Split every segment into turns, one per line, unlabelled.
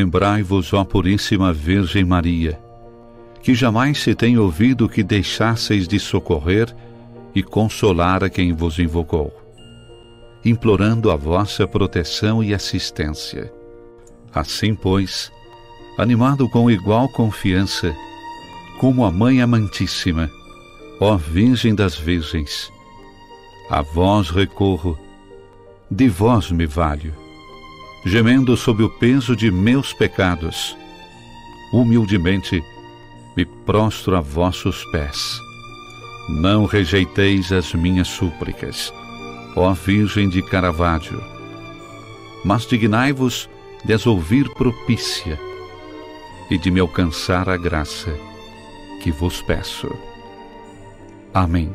Lembrai-vos, ó Puríssima Virgem Maria, que jamais se tem ouvido que deixasseis de socorrer e consolar a quem vos invocou, implorando a vossa proteção e assistência. Assim, pois, animado com igual confiança, como a Mãe Amantíssima, ó Virgem das Virgens, a vós recorro, de vós me valho, gemendo sob o peso de meus pecados, humildemente me prostro a vossos pés. Não rejeiteis as minhas súplicas, ó Virgem de Caravaggio, mas dignai-vos de as ouvir propícia e de me alcançar a graça que vos peço. Amém.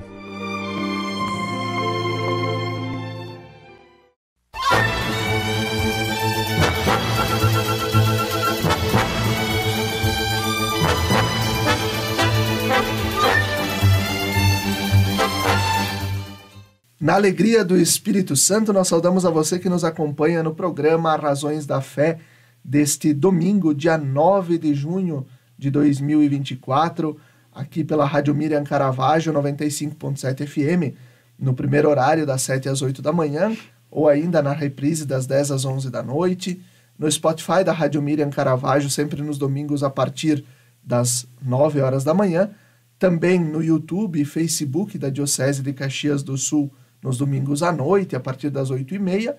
Na alegria do Espírito Santo, nós saudamos a você que nos acompanha no programa Razões da Fé deste domingo, dia 9 de junho de 2024, aqui pela Rádio Miriam Caravaggio 95.7 FM, no primeiro horário das 7 às 8 da manhã, ou ainda na reprise das 10 às 11 da noite, no Spotify da Rádio Miriam Caravaggio, sempre nos domingos a partir das 9 horas da manhã, também no YouTube e Facebook da Diocese de Caxias do Sul, nos domingos à noite, a partir das 8h30,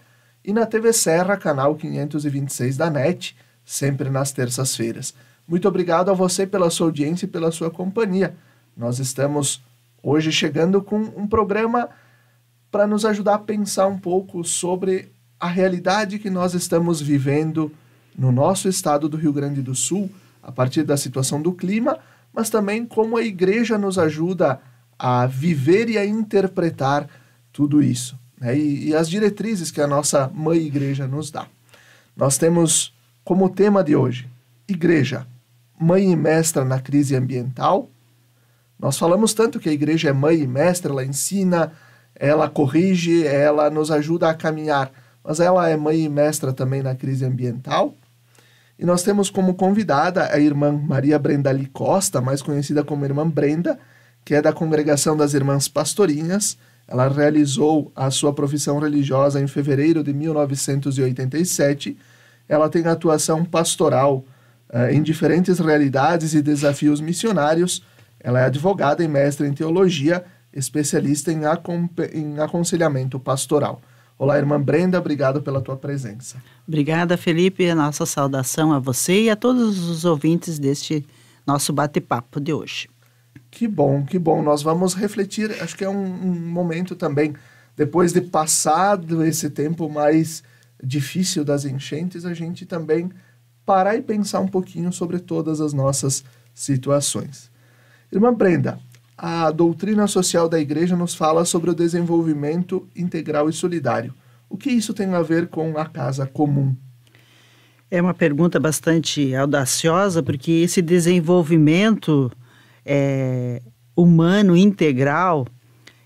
e na TV Serra, canal 526 da NET, sempre nas terças-feiras. Muito obrigado a você pela sua audiência e pela sua companhia. Nós estamos hoje chegando com um programa para nos ajudar a pensar um pouco sobre a realidade que nós estamos vivendo no nosso estado do Rio Grande do Sul, a partir da situação do clima, mas também como a Igreja nos ajuda a viver e a interpretar tudo isso, né? E as diretrizes que a nossa Mãe Igreja nos dá. Nós temos como tema de hoje, Igreja, Mãe e Mestra na crise ambiental. Nós falamos tanto que a Igreja é Mãe e Mestra, ela ensina, ela corrige, ela nos ajuda a caminhar, mas ela é Mãe e Mestra também na crise ambiental. E nós temos como convidada a irmã Maria Brendali Costa, mais conhecida como Irmã Brenda, que é da Congregação das Irmãs Pastorinhas. Ela realizou a sua profissão religiosa em fevereiro de 1987. Ela tem atuação pastoral em diferentes realidades e desafios missionários. Ela é advogada e mestre em teologia, especialista em aconselhamento pastoral. Olá, irmã Brenda, obrigado pela tua presença.
Obrigada, Felipe. A nossa saudação a você e a todos os ouvintes deste nosso bate-papo de hoje.
Que bom, que bom. Nós vamos refletir, acho que é um momento também, depois de passado esse tempo mais difícil das enchentes, a gente também parar e pensar um pouquinho sobre todas as nossas situações. Irmã Brenda, a doutrina social da Igreja nos fala sobre o desenvolvimento integral e solidário. O que isso tem a ver com a casa comum?
É uma pergunta bastante audaciosa, porque esse desenvolvimento humano integral,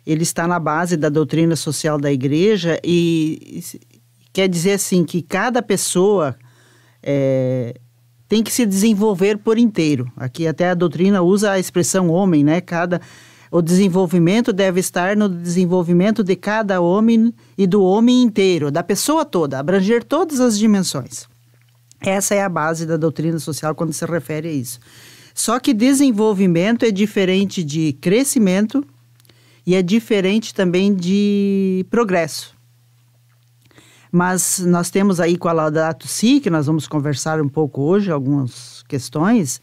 ele está na base da doutrina social da Igreja e quer dizer assim que cada pessoa tem que se desenvolver por inteiro. Aqui até a doutrina usa a expressão homem, né? O desenvolvimento deve estar no desenvolvimento de cada homem e do homem inteiro, da pessoa toda, abranger todas as dimensões. Essa é a base da doutrina social quando se refere a isso. Só que desenvolvimento é diferente de crescimento e é diferente também de progresso. Mas nós temos aí com a Laudato Si, que nós vamos conversar um pouco hoje, algumas questões,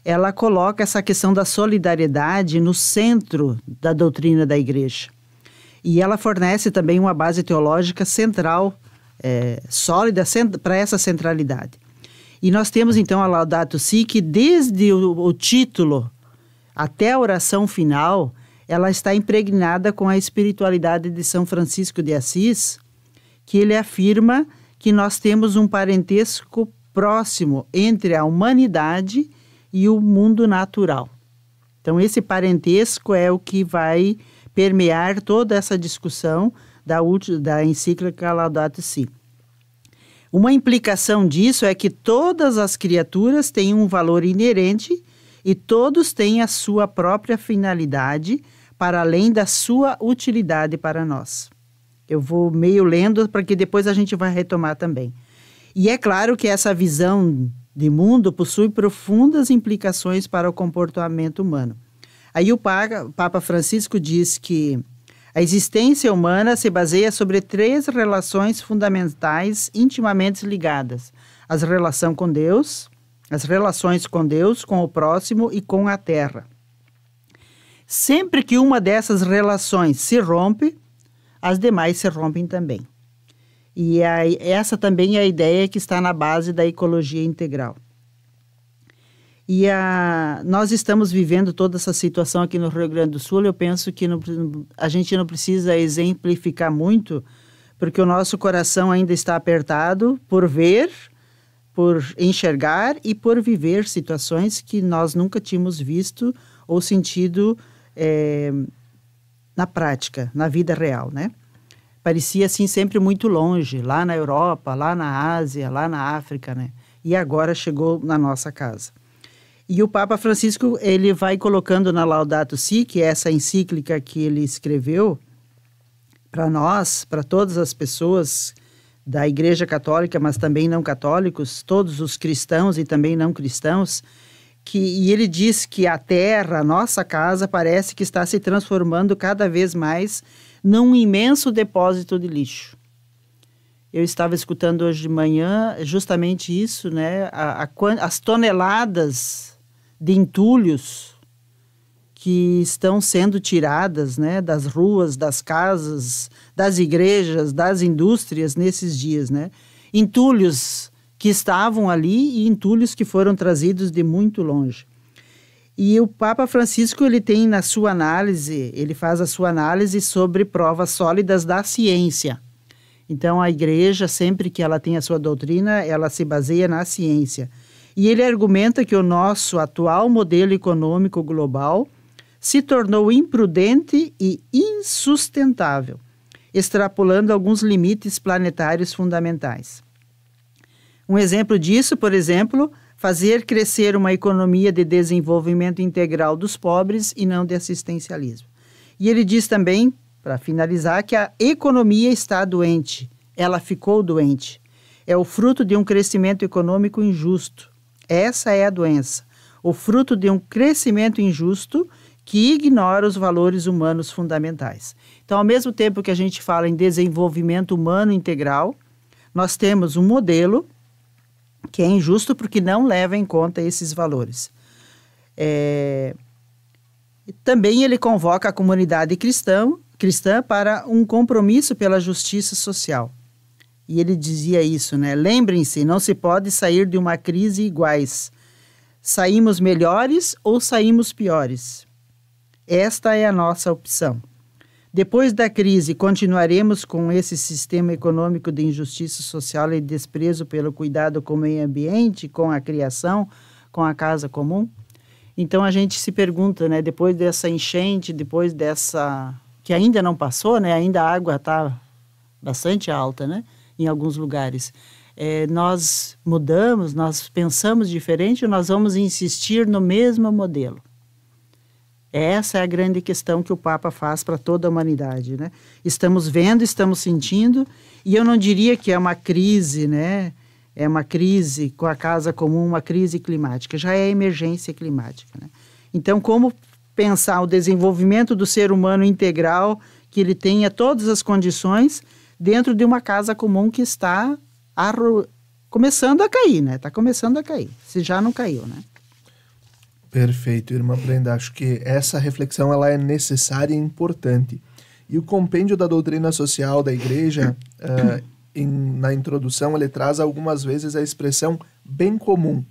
ela coloca essa questão da solidariedade no centro da doutrina da Igreja. E ela fornece também uma base teológica central, sólida, para essa centralidade. E nós temos então a Laudato Si, que desde o título até a oração final, ela está impregnada com a espiritualidade de São Francisco de Assis, que ele afirma que nós temos um parentesco próximo entre a humanidade e o mundo natural. Então, esse parentesco é o que vai permear toda essa discussão da encíclica Laudato Si. Uma implicação disso é que todas as criaturas têm um valor inerente e todos têm a sua própria finalidade para além da sua utilidade para nós. Eu vou meio lendo para que depois a gente vai retomar também. E é claro que essa visão de mundo possui profundas implicações para o comportamento humano. Aí o Papa Francisco diz que a existência humana se baseia sobre 3 relações fundamentais intimamente ligadas: as relações com Deus, com o próximo e com a terra. Sempre que uma dessas relações se rompe, as demais se rompem também. E essa também é a ideia que está na base da ecologia integral. E nós estamos vivendo toda essa situação aqui no Rio Grande do Sul. Eu penso que a gente não precisa exemplificar muito, porque o nosso coração ainda está apertado por ver, por enxergar e por viver situações que nós nunca tínhamos visto ou sentido na prática, na vida real, né? Parecia assim sempre muito longe, lá na Europa, lá na Ásia, lá na África, né? E agora chegou na nossa casa. E o Papa Francisco, ele vai colocando na Laudato Si, que é essa encíclica que ele escreveu para nós, para todas as pessoas da Igreja Católica, mas também não católicos, todos os cristãos e também não cristãos, e ele diz que a terra, a nossa casa, parece que está se transformando cada vez mais num imenso depósito de lixo. Eu estava escutando hoje de manhã justamente isso, né? As toneladas de entulhos que estão sendo tiradas, né, das ruas, das casas, das igrejas, das indústrias nesses dias, né? Entulhos que estavam ali e entulhos que foram trazidos de muito longe. E o Papa Francisco, ele tem na sua análise, ele faz a sua análise sobre provas sólidas da ciência. Então, a igreja, sempre que ela tem a sua doutrina, ela se baseia na ciência. E ele argumenta que o nosso atual modelo econômico global se tornou imprudente e insustentável, extrapolando alguns limites planetários fundamentais. Um exemplo disso, por exemplo, fazer crescer uma economia de desenvolvimento integral dos pobres e não de assistencialismo. E ele diz também, para finalizar, que a economia está doente, ela ficou doente. É o fruto de um crescimento econômico injusto. Essa é a doença, o fruto de um crescimento injusto que ignora os valores humanos fundamentais. Então, ao mesmo tempo que a gente fala em desenvolvimento humano integral, nós temos um modelo que é injusto porque não leva em conta esses valores. Também ele convoca a comunidade cristã para um compromisso pela justiça social. E ele dizia isso, né? Lembrem-se, não se pode sair de uma crise iguais. Saímos melhores ou saímos piores? Esta é a nossa opção. Depois da crise, continuaremos com esse sistema econômico de injustiça social e desprezo pelo cuidado com o meio ambiente, com a criação, com a casa comum? Então a gente se pergunta, né? Depois dessa enchente, depois dessa... que ainda não passou, né? Ainda a água está bastante alta, né? Em alguns lugares. Nós mudamos, nós pensamos diferente ou nós vamos insistir no mesmo modelo? Essa é a grande questão que o Papa faz para toda a humanidade, né? Estamos vendo, estamos sentindo, e eu não diria que é uma crise, né? É uma crise com a casa comum, uma crise climática, já é emergência climática, né? Então, como pensar o desenvolvimento do ser humano integral, que ele tenha todas as condições dentro de uma casa comum que está começando a cair, né? Está começando a cair, se já não caiu, né?
Perfeito, irmã Brenda. Acho que essa reflexão ela é necessária e importante. E o compêndio da doutrina social da Igreja, na introdução, ele traz algumas vezes a expressão bem comum.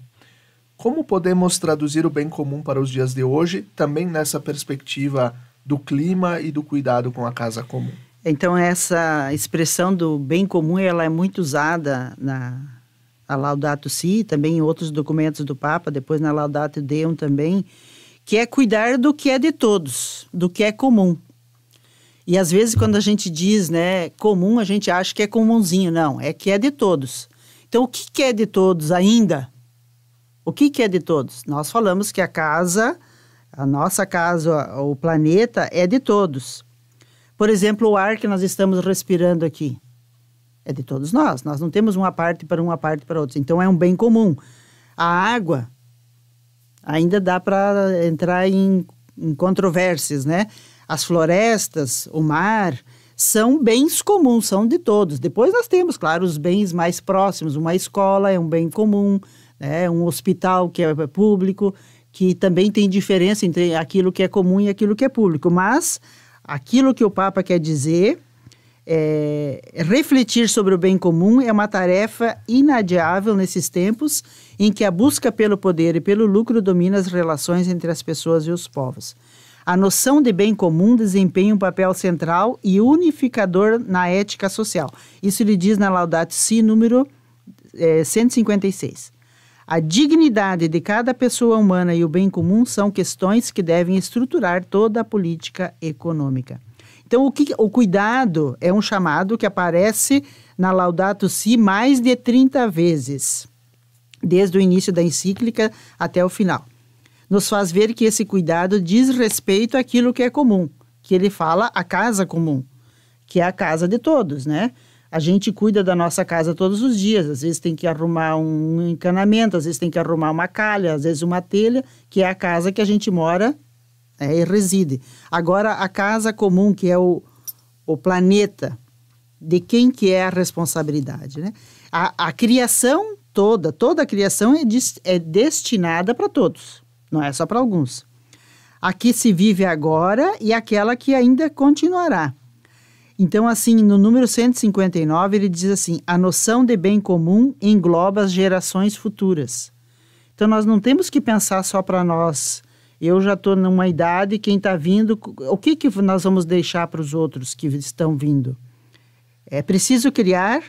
Como podemos traduzir o bem comum para os dias de hoje, também nessa perspectiva do clima e do cuidado com a casa comum?
Então, essa expressão do bem comum, ela é muito usada a Laudato Si, também em outros documentos do Papa, depois na Laudato Deum também, que é cuidar do que é de todos, do que é comum. E às vezes quando a gente diz, né, comum, a gente acha que é comumzinho. Não, é que é de todos. Então, o que é de todos ainda? O que é de todos? Nós falamos que a nossa casa, o planeta, é de todos. Por exemplo, o ar que nós estamos respirando aqui é de todos nós. Nós não temos uma parte para outra. Então, é um bem comum. A água, ainda dá para entrar em controvérsias, né? As florestas, o mar, são bens comuns, são de todos. Depois nós temos, claro, os bens mais próximos. Uma escola é um bem comum, né? Um hospital que é público, que também tem diferença entre aquilo que é comum e aquilo que é público. Mas aquilo que o Papa quer dizer refletir sobre o bem comum é uma tarefa inadiável nesses tempos em que a busca pelo poder e pelo lucro domina as relações entre as pessoas e os povos. A noção de bem comum desempenha um papel central e unificador na ética social. Isso ele diz na Laudato Si, número 156. A dignidade de cada pessoa humana e o bem comum são questões que devem estruturar toda a política econômica. Então, o cuidado é um chamado que aparece na Laudato Si mais de 30 vezes, desde o início da encíclica até o final. Nos faz ver que esse cuidado diz respeito àquilo que é comum, que ele fala a casa comum, que é a casa de todos, né? A gente cuida da nossa casa todos os dias, às vezes tem que arrumar um encanamento, às vezes tem que arrumar uma calha, às vezes uma telha, que é a casa que a gente mora e reside. Agora, a casa comum, que é o planeta, de quem que é a responsabilidade, né? A criação toda a criação é destinada para todos. Não é só para alguns. A que se vive agora e aquela que ainda continuará. Então, assim, no número 159, ele diz assim, a noção de bem comum engloba as gerações futuras. Então, nós não temos que pensar só para nós. Eu já estou numa idade, quem está vindo, o que nós vamos deixar para os outros que estão vindo? É preciso criar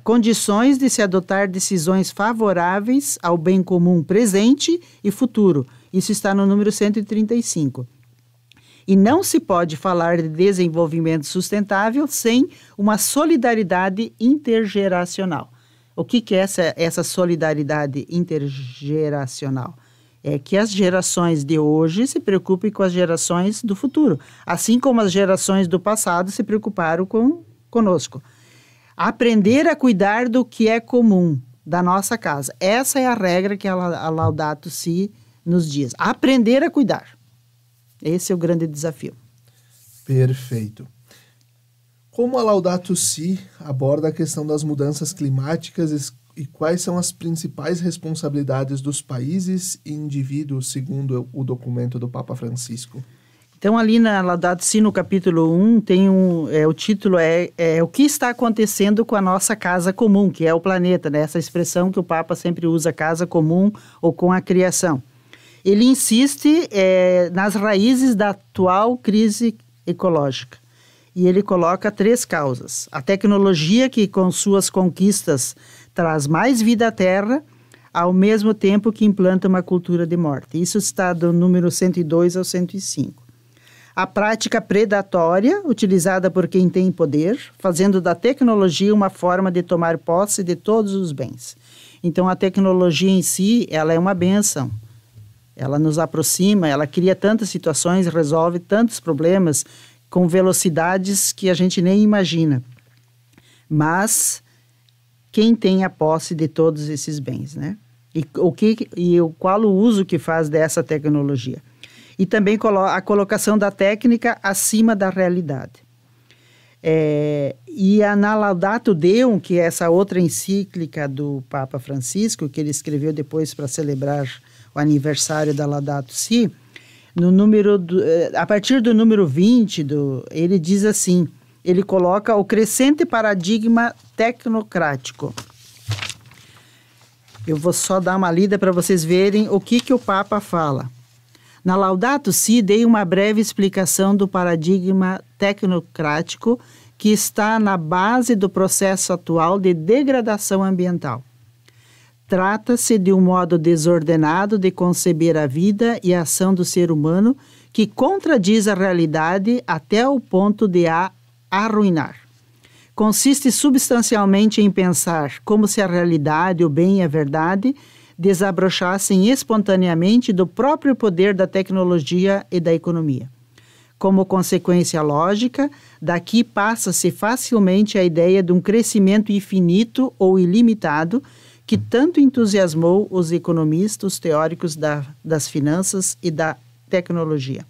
condições de se adotar decisões favoráveis ao bem comum presente e futuro. Isso está no número 135. E não se pode falar de desenvolvimento sustentável sem uma solidariedade intergeracional. O que é essa solidariedade intergeracional? É que as gerações de hoje se preocupem com as gerações do futuro, assim como as gerações do passado se preocuparam conosco. Aprender a cuidar do que é comum, da nossa casa. Essa é a regra que a Laudato Si nos diz. Aprender a cuidar. Esse é o grande desafio.
Perfeito. Como a Laudato Si aborda a questão das mudanças climáticas e quais são as principais responsabilidades dos países e indivíduos, segundo o documento do Papa Francisco?
Então, ali na Laudato Si, no capítulo 1, tem o título o que está acontecendo com a nossa casa comum, que é o planeta, né? Essa expressão que o Papa sempre usa, casa comum ou com a criação. Ele insiste nas raízes da atual crise ecológica. E ele coloca 3 causas. A tecnologia, que com suas conquistas traz mais vida à Terra, ao mesmo tempo que implanta uma cultura de morte. Isso está do número 102 ao 105. A prática predatória, utilizada por quem tem poder, fazendo da tecnologia uma forma de tomar posse de todos os bens. Então, a tecnologia em si, ela é uma bênção. Ela nos aproxima, ela cria tantas situações, resolve tantos problemas com velocidades que a gente nem imagina. Mas quem tem a posse de todos esses bens, né? Qual o uso que faz dessa tecnologia? E também a colocação da técnica acima da realidade. E a Laudato Deum, que é essa outra encíclica do Papa Francisco, que ele escreveu depois para celebrar o aniversário da Laudato Si, a partir do número 20, ele diz assim, ele coloca o crescente paradigma tecnocrático. Eu vou só dar uma lida para vocês verem o que o Papa fala. Na Laudato Si, dei uma breve explicação do paradigma tecnocrático que está na base do processo atual de degradação ambiental. Trata-se de um modo desordenado de conceber a vida e a ação do ser humano que contradiz a realidade até o ponto de a arruinar. consiste substancialmente em pensar como se a realidade, o bem e a verdade desabrochassem espontaneamente do próprio poder da tecnologia e da economia. Como consequência lógica, daqui passa-se facilmente a ideia de um crescimento infinito ou ilimitado que tanto entusiasmou os economistas, os teóricos das finanças e da tecnologia.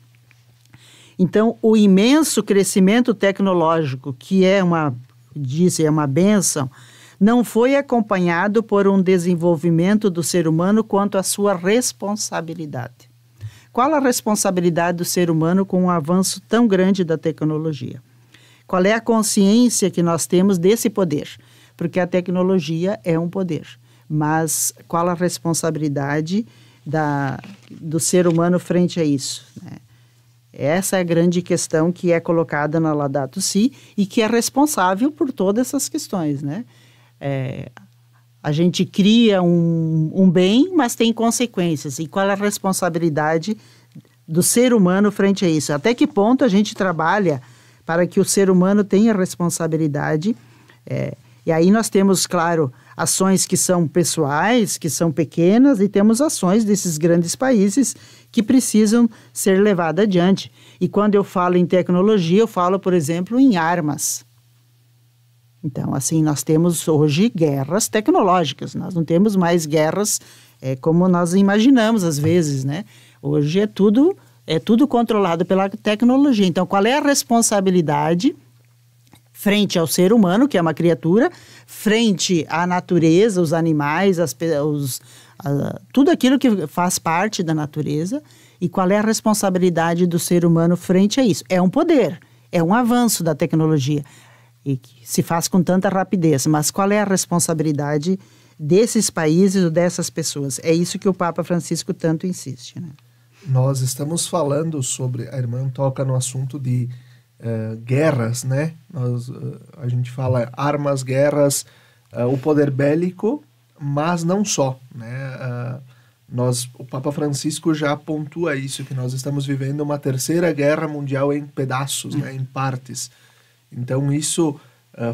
Então, o imenso crescimento tecnológico, que é uma bênção, não foi acompanhado por um desenvolvimento do ser humano quanto à sua responsabilidade. Qual a responsabilidade do ser humano com um avanço tão grande da tecnologia? Qual é a consciência que nós temos desse poder? Porque a tecnologia é um poder, mas qual a responsabilidade do ser humano frente a isso, né? Essa é a grande questão que é colocada na Laudato Si e que é responsável por todas essas questões, né? A gente cria um bem, mas tem consequências. E qual é a responsabilidade do ser humano frente a isso? Até que ponto a gente trabalha para que o ser humano tenha responsabilidade? E aí nós temos, claro, ações que são pessoais, que são pequenas, e temos ações desses grandes países que precisam ser levadas adiante. E quando eu falo em tecnologia, eu falo, por exemplo, em armas. Então, assim, nós temos hoje guerras tecnológicas, nós não temos mais guerras como nós imaginamos às vezes, né? Hoje é tudo controlado pela tecnologia. Então, qual é a responsabilidade frente ao ser humano, que é uma criatura, frente à natureza, os animais, tudo aquilo que faz parte da natureza, e qual é a responsabilidade do ser humano frente a isso? É um poder, é um avanço da tecnologia, e que se faz com tanta rapidez, mas qual é a responsabilidade desses países ou dessas pessoas? É isso que o Papa Francisco tanto insiste, né?
Nós estamos falando sobre, a irmã toca no assunto de guerras, né? A gente fala armas, guerras, o poder bélico, mas não só, né? O Papa Francisco já pontua isso, que nós estamos vivendo uma terceira guerra mundial em pedaços, né? Em partes. Então isso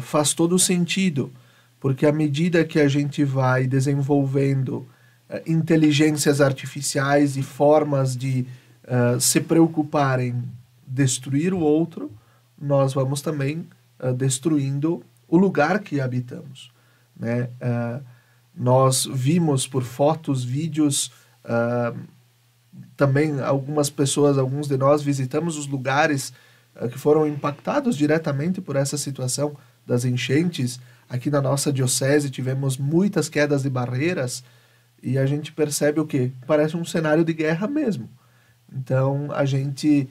faz todo sentido, porque à medida que a gente vai desenvolvendo inteligências artificiais e formas de se preocupar em destruir o outro, nós vamos também destruindo o lugar que habitamos, né? Nós vimos por fotos, vídeos, também algumas pessoas, alguns de nós visitamos os lugares que foram impactados diretamente por essa situação das enchentes. Aqui na nossa diocese tivemos muitas quedas de barreiras e a gente percebe o quê? Parece um cenário de guerra mesmo. Então, a gente,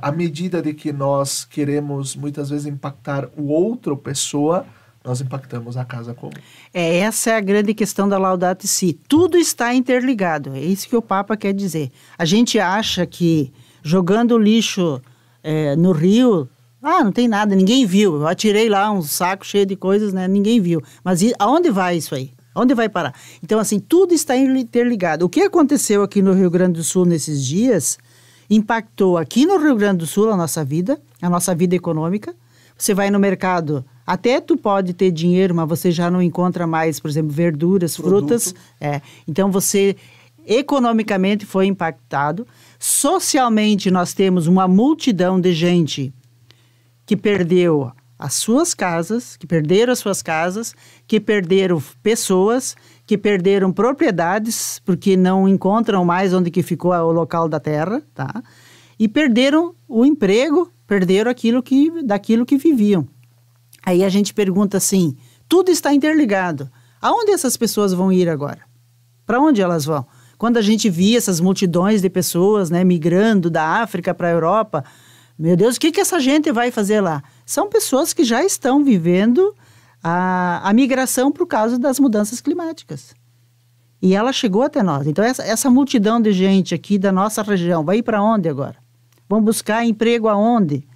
à medida de que nós queremos muitas vezes impactar o outro pessoa, nós impactamos a casa comum.
Essa é a grande questão da Laudato Si. Tudo está interligado, é isso que o Papa quer dizer. A gente acha que jogando lixo no rio, não tem nada, ninguém viu. Eu atirei lá um saco cheio de coisas, né? Ninguém viu. Mas aonde vai isso aí? Onde vai parar? Então, assim, tudo está interligado. O que aconteceu aqui no Rio Grande do Sul nesses dias impactou aqui no Rio Grande do Sul a nossa vida econômica. Você vai no mercado, até tu pode ter dinheiro, mas você já não encontra mais, por exemplo, verduras, frutas. Então, você economicamente foi impactado. Socialmente, nós temos uma multidão de gente que perdeu as suas casas, que perderam as suas casas, que perderam pessoas, que perderam propriedades, porque não encontram mais onde que ficou o local da terra, tá? E perderam o emprego, perderam daquilo que viviam. Aí a gente pergunta assim, tudo está interligado. Aonde essas pessoas vão ir agora? Para onde elas vão? Quando a gente via essas multidões de pessoas, né, migrando da África para a Europa, meu Deus, o que essa gente vai fazer lá? São pessoas que já estão vivendo a migração por causa das mudanças climáticas. E ela chegou até nós. Então, essa multidão de gente aqui da nossa região vai ir para onde agora? Vão buscar emprego aonde?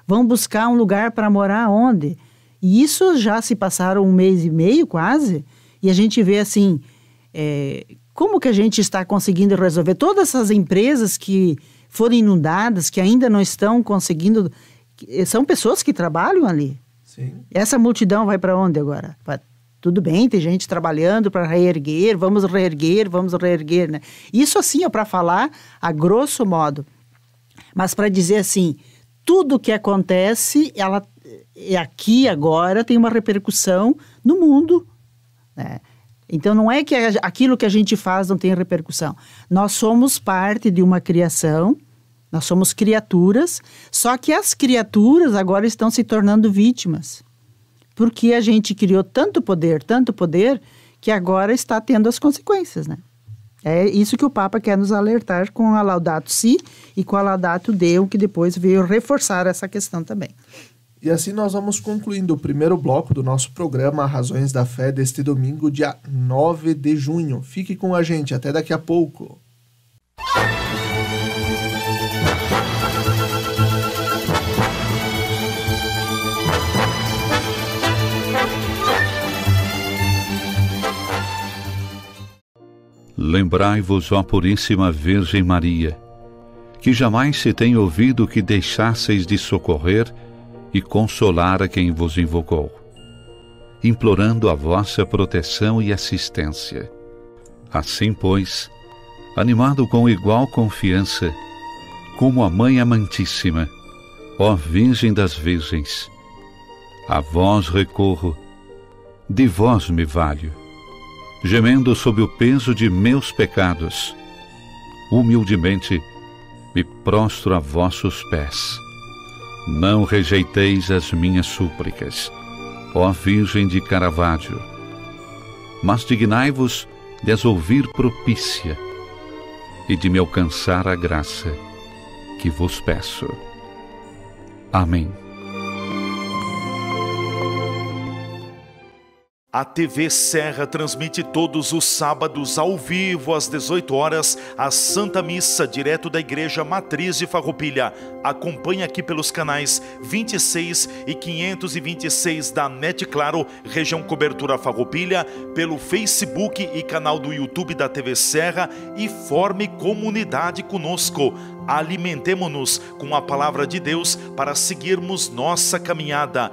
Vão buscar um lugar para morar aonde? E isso já se passaram 1 mês e meio quase, e a gente vê assim, como que a gente está conseguindo resolver todas essas empresas que foram inundadas, que ainda não estão conseguindo. São pessoas que trabalham ali,
Sim.
Essa multidão vai para onde agora? Tudo bem, tem gente trabalhando para reerguer, vamos reerguer, né? Isso assim é para falar a grosso modo. Mas para dizer assim, tudo que acontece, ela aqui agora tem uma repercussão no mundo, né? Então não é que aquilo que a gente faz não tem repercussão. Nós somos parte de uma criação, nós somos criaturas, só que as criaturas agora estão se tornando vítimas. Porque a gente criou tanto poder, que agora está tendo as consequências, né? É isso que o Papa quer nos alertar com a Laudato Si e com a Laudato Deum, que depois veio reforçar essa questão também.
E assim nós vamos concluindo o primeiro bloco do nosso programa Razões da Fé deste domingo, dia 9 de junho. Fique com a gente, até daqui a pouco.
Lembrai-vos, ó Puríssima Virgem Maria, que jamais se tem ouvido que deixasseis de socorrer e consolar a quem vos invocou, implorando a vossa proteção e assistência. Assim, pois, animado com igual confiança, como a Mãe Amantíssima, ó Virgem das Virgens, a vós recorro, de vós me valho, gemendo sob o peso de meus pecados, humildemente me prostro a vossos pés. Não rejeiteis as minhas súplicas, ó Virgem de Caravaggio, mas dignai-vos de as ouvir propícia e de me alcançar a graça que vos peço. Amém.
A TV Serra transmite todos os sábados ao vivo às 18 horas a Santa Missa direto da Igreja Matriz de Farroupilha. Acompanhe aqui pelos canais 26 e 526 da NET Claro, região cobertura Farroupilha, pelo Facebook e canal do YouTube da TV Serra e forme comunidade conosco. Alimentemo-nos com a palavra de Deus para seguirmos nossa caminhada.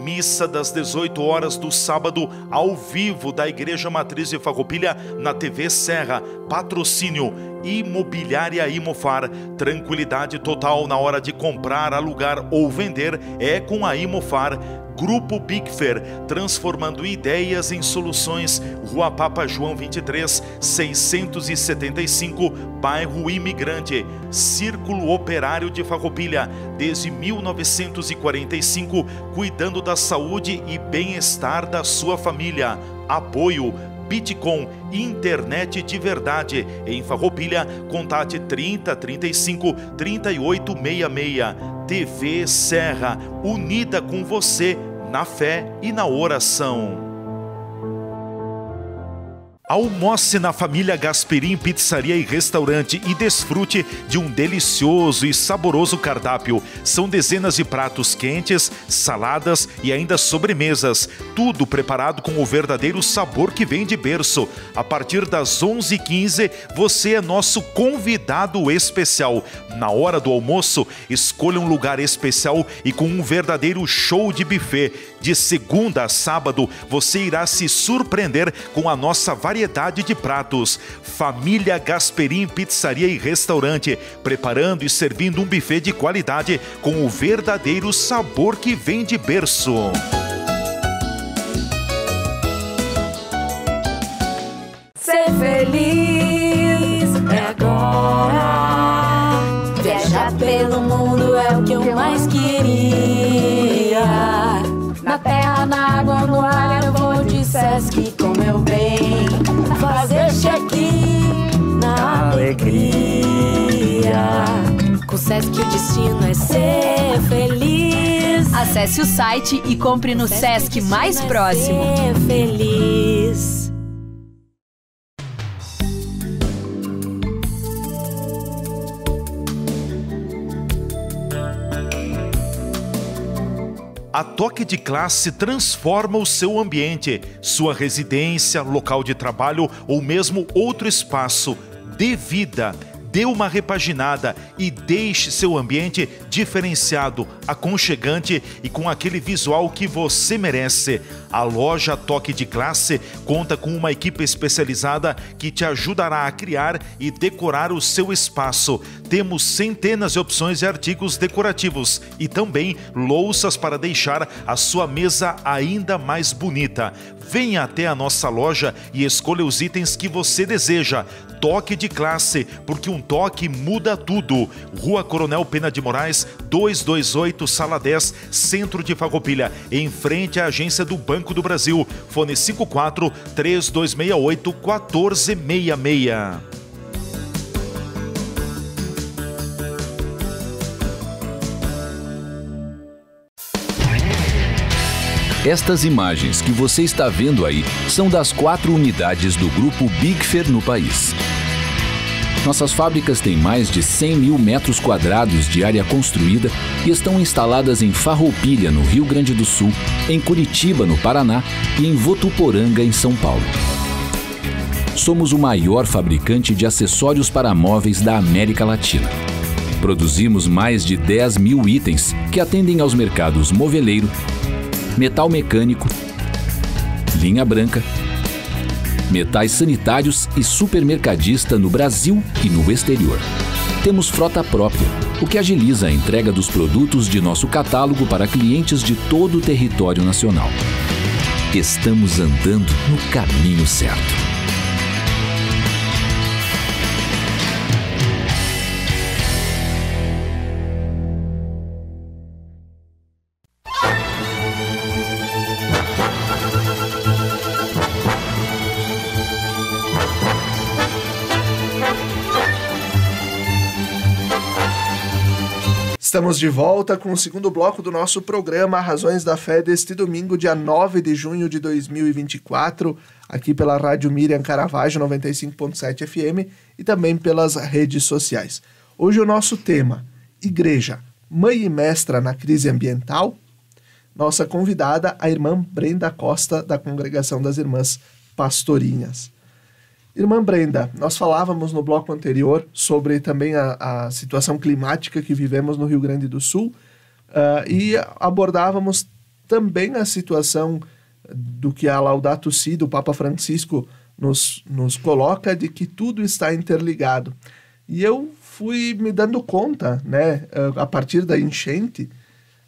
Missa das 18 horas do sábado, ao vivo da Igreja Matriz de Farroupilha, na TV Serra. Patrocínio Imobiliária Imofar. Tranquilidade total na hora de comprar, alugar ou vender é com a Imofar. Grupo Bigfer, transformando ideias em soluções. Rua Papa João 23, 675, bairro Imigrante. Círculo Operário de Farroupilha, desde 1945, cuidando da saúde e bem-estar da sua família. Apoio Bitcom, internet de verdade. Em Farroupilha, contate 30 35 38 66. TV Serra, unida com você na fé e na oração. Almoce na família Gasperim Pizzaria e Restaurante e desfrute de um delicioso e saboroso cardápio. São dezenas de pratos quentes, saladas e ainda sobremesas. Tudo preparado com o verdadeiro sabor que vem de berço. A partir das 11h15, você é nosso convidado especial. Na hora do almoço, escolha um lugar especial e com um verdadeiro show de buffet. De segunda a sábado, você irá se surpreender com a nossa variedade de pratos. Família Gasperim Pizzaria e Restaurante, preparando e servindo um buffet de qualidade com o verdadeiro sabor que vem de berço.
Ser feliz é agora. Viajar pelo mundo é o que eu mais queria. Na terra, na água, no ar, eu vou de Sesc com meu bem. Fazer check-in na alegria. Com Sesc o destino é ser feliz.
Acesse o site e compre no Sesc mais próximo.
Ser feliz.
A Toque de Classe transforma o seu ambiente, sua residência, local de trabalho ou mesmo outro espaço. Dê vida, Dê uma repaginada e deixe seu ambiente diferenciado, aconchegante e com aquele visual que você merece. A loja Toque de Classe conta com uma equipe especializada que te ajudará a criar e decorar o seu espaço. Temos centenas de opções de artigos decorativos e também louças para deixar a sua mesa ainda mais bonita. Venha até a nossa loja e escolha os itens que você deseja. Toque de Classe, porque um toque muda tudo. Rua Coronel Pena de Moraes, 228, Sala 10, Centro de Farroupilha, em frente à agência do Banco do Brasil. Fone 54-3268-1466.
Estas imagens que você está vendo aí são das 4 unidades do Grupo Bigfer no país. Nossas fábricas têm mais de 100 mil metros quadrados de área construída e estão instaladas em Farroupilha, no Rio Grande do Sul, em Curitiba, no Paraná e em Votuporanga, em São Paulo. Somos o maior fabricante de acessórios para móveis da América Latina. Produzimos mais de 10 mil itens que atendem aos mercados moveleiro, metal mecânico, linha branca, metais sanitários e supermercadista no Brasil e no exterior. Temos frota própria, o que agiliza a entrega dos produtos de nosso catálogo para clientes de todo o território nacional. Estamos andando no caminho certo.
Estamos de volta com o segundo bloco do nosso programa Razões da Fé deste domingo, dia 9 de junho de 2024, aqui pela Rádio Miriam Caravaggio 95.7 FM e também pelas redes sociais. Hoje o nosso tema, Igreja, Mãe e Mestra na Crise Ambiental. Nossa convidada, a irmã Brenda Costa, da Congregação das Irmãs Pastorinhas. Irmã Brenda, nós falávamos no bloco anterior sobre também a situação climática que vivemos no Rio Grande do Sul e abordávamos também a situação do que a Laudato Si, do Papa Francisco, nos coloca de que tudo está interligado. E eu fui me dando conta, né, a partir da enchente,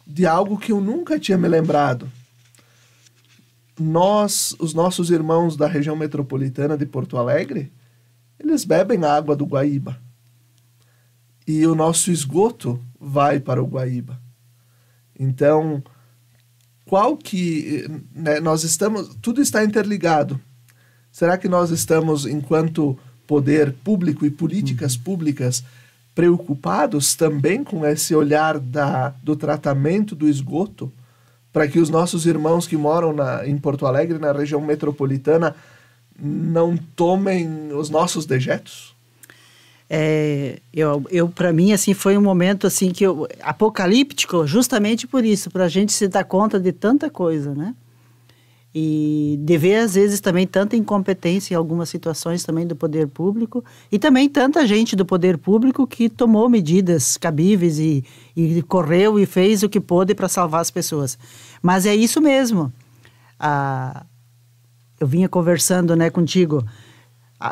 de algo que eu nunca tinha me lembrado. Os nossos irmãos da região metropolitana de Porto Alegre, eles bebem a água do Guaíba. E o nosso esgoto vai para o Guaíba. Então, nós estamos, tudo está interligado. Será que nós estamos, enquanto poder público e políticas públicas, preocupados também com esse olhar do tratamento do esgoto, para que os nossos irmãos que moram em Porto Alegre, na região metropolitana, não tomem os nossos dejetos?
Para mim, assim, foi um momento assim, apocalíptico, justamente por isso, para a gente se dar conta de tanta coisa, né? E de ver, às vezes, também tanta incompetência em algumas situações também do poder público, e também tanta gente do poder público que tomou medidas cabíveis e correu e fez o que pôde para salvar as pessoas. Mas é isso mesmo. Eu vinha conversando, né, contigo.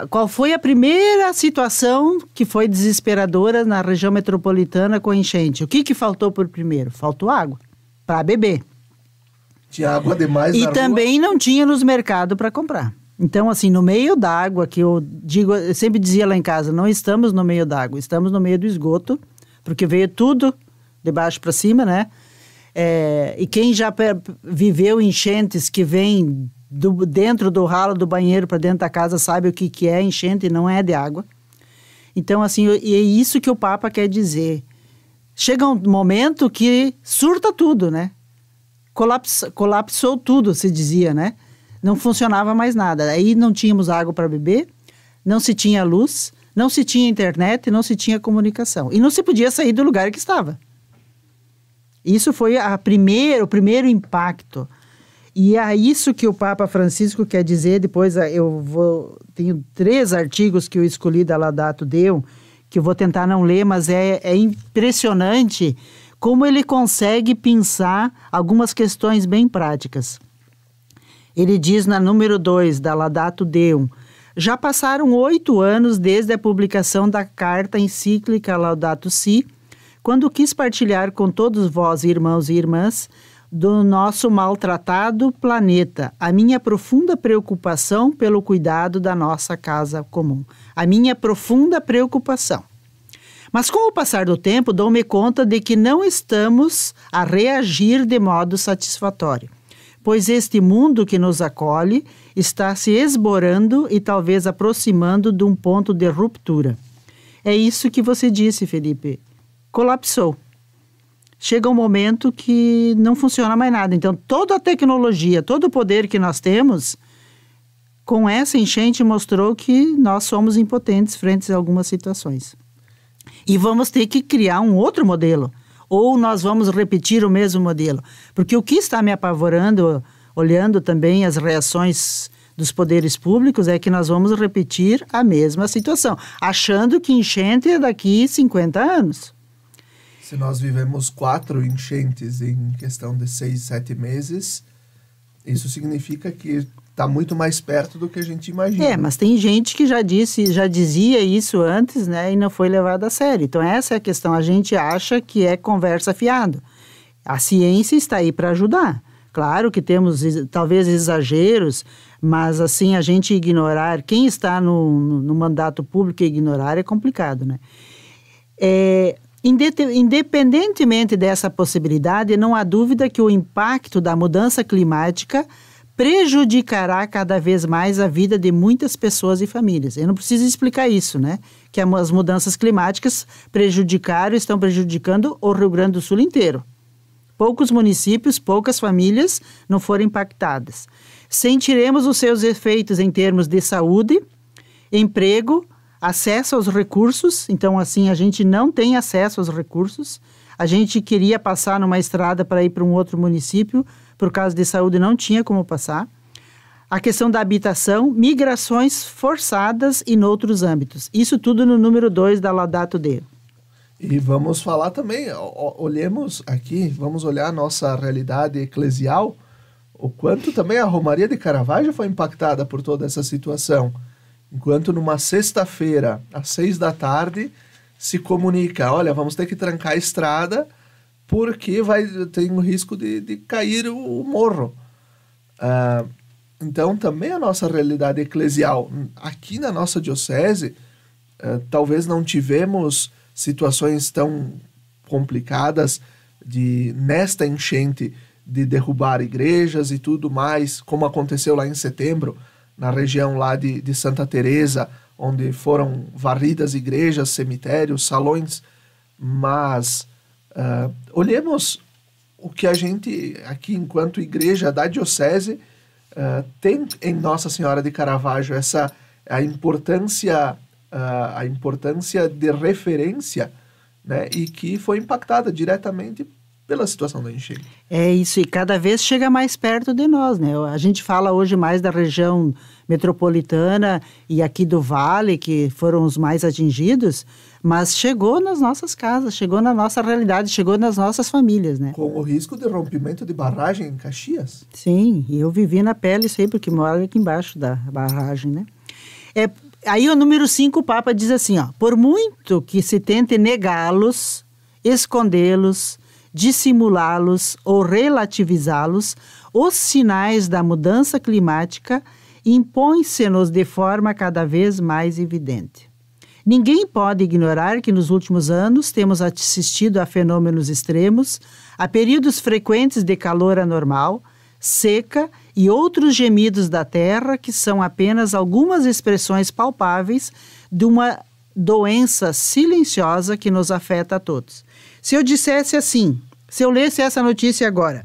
Qual foi a primeira situação que foi desesperadora na região metropolitana com a enchente? O que faltou por primeiro? Faltou água para beber.
Tinha água demais na rua.
E também não tinha nos mercados para comprar. Então, assim, no meio da água, eu sempre dizia lá em casa, não estamos no meio da água, estamos no meio do esgoto, porque veio tudo de baixo para cima, né? E quem já viveu enchentes que vem dentro do ralo do banheiro para dentro da casa sabe o que é enchente e não é de água. Então, assim, e é isso que o Papa quer dizer. Chega um momento que surta tudo, né? Colapsou tudo, se dizia, né? Não funcionava mais nada. Aí não tínhamos água para beber, não se tinha luz, não se tinha internet, não se tinha comunicação. E não se podia sair do lugar que estava. Isso foi o primeiro impacto. E é isso que o Papa Francisco quer dizer. Depois tenho 3 artigos que eu escolhi da Laudato Deum, que eu vou tentar não ler, mas é impressionante como ele consegue pensar algumas questões bem práticas. Ele diz na número 2 da Laudato Deum: já passaram 8 anos desde a publicação da carta encíclica Laudato Si, quando quis partilhar com todos vós, irmãos e irmãs, do nosso maltratado planeta, a minha profunda preocupação pelo cuidado da nossa casa comum. A minha profunda preocupação. Mas com o passar do tempo, dou-me conta de que não estamos a reagir de modo satisfatório, pois este mundo que nos acolhe está se esborando e talvez aproximando de um ponto de ruptura. É isso que você disse, Felipe. Colapsou. Chega um momento que não funciona mais nada. Então, toda a tecnologia, todo o poder que nós temos, com essa enchente mostrou que nós somos impotentes frente a algumas situações. E vamos ter que criar um outro modelo. Ou nós vamos repetir o mesmo modelo. Porque o que está me apavorando, olhando também as reações dos poderes públicos, é que nós vamos repetir a mesma situação, achando que enchente é daqui 50 anos.
Se nós vivemos 4 enchentes em questão de 6, 7 meses, isso significa que está muito mais perto do que a gente imagina.
Mas tem gente que já dizia isso antes, né, e não foi levado a sério. Então essa é a questão. A gente acha que é conversa fiada. A ciência está aí para ajudar. Claro que temos talvez exageros, mas assim a gente ignorar, quem está no mandato público e ignorar é complicado, né? Independentemente dessa possibilidade, não há dúvida que o impacto da mudança climática prejudicará cada vez mais a vida de muitas pessoas e famílias. Eu não preciso explicar isso, né? Que as mudanças climáticas estão prejudicando o Rio Grande do Sul inteiro. Poucos municípios, poucas famílias não foram impactadas. Sentiremos os seus efeitos em termos de saúde, emprego, acesso aos recursos. Então, assim, a gente não tem acesso aos recursos. A gente queria passar numa estrada para ir para um outro município, por causa de saúde não tinha como passar. A questão da habitação, migrações forçadas e em outros âmbitos. Isso tudo no número 2 da Laudato Deum.
E vamos falar também, olhemos aqui, vamos olhar a nossa realidade eclesial, o quanto também a Romaria de Caravaggio foi impactada por toda essa situação. Enquanto numa sexta-feira, às 6 da tarde, se comunica, olha, vamos ter que trancar a estrada porque tem um risco de cair o morro. Então, também a nossa realidade eclesial, aqui na nossa diocese, talvez não tivemos situações tão complicadas nesta enchente de derrubar igrejas e tudo mais, como aconteceu lá em setembro, na região lá de Santa Teresa, onde foram varridas igrejas, cemitérios, salões, mas olhemos o que a gente aqui, enquanto igreja da diocese, tem em Nossa Senhora de Caravaggio, a importância de referência, né, e que foi impactada diretamente pela situação da enchente.
É isso, e cada vez chega mais perto de nós, né? A gente fala hoje mais da região metropolitana e aqui do Vale, que foram os mais atingidos, mas chegou nas nossas casas, chegou na nossa realidade, chegou nas nossas famílias, né?
Com o risco de rompimento de barragem em Caxias.
Sim, e eu vivi na pele, sei, porque moro aqui embaixo da barragem, né? Aí o número 5, o Papa diz assim, por muito que se tente negá-los, escondê-los, dissimulá-los ou relativizá-los, os sinais da mudança climática impõem-se-nos de forma cada vez mais evidente. Ninguém pode ignorar que nos últimos anos temos assistido a fenômenos extremos, a períodos frequentes de calor anormal, seca e outros gemidos da terra que são apenas algumas expressões palpáveis de uma doença silenciosa que nos afeta a todos. Se eu dissesse assim, se eu lesse essa notícia agora,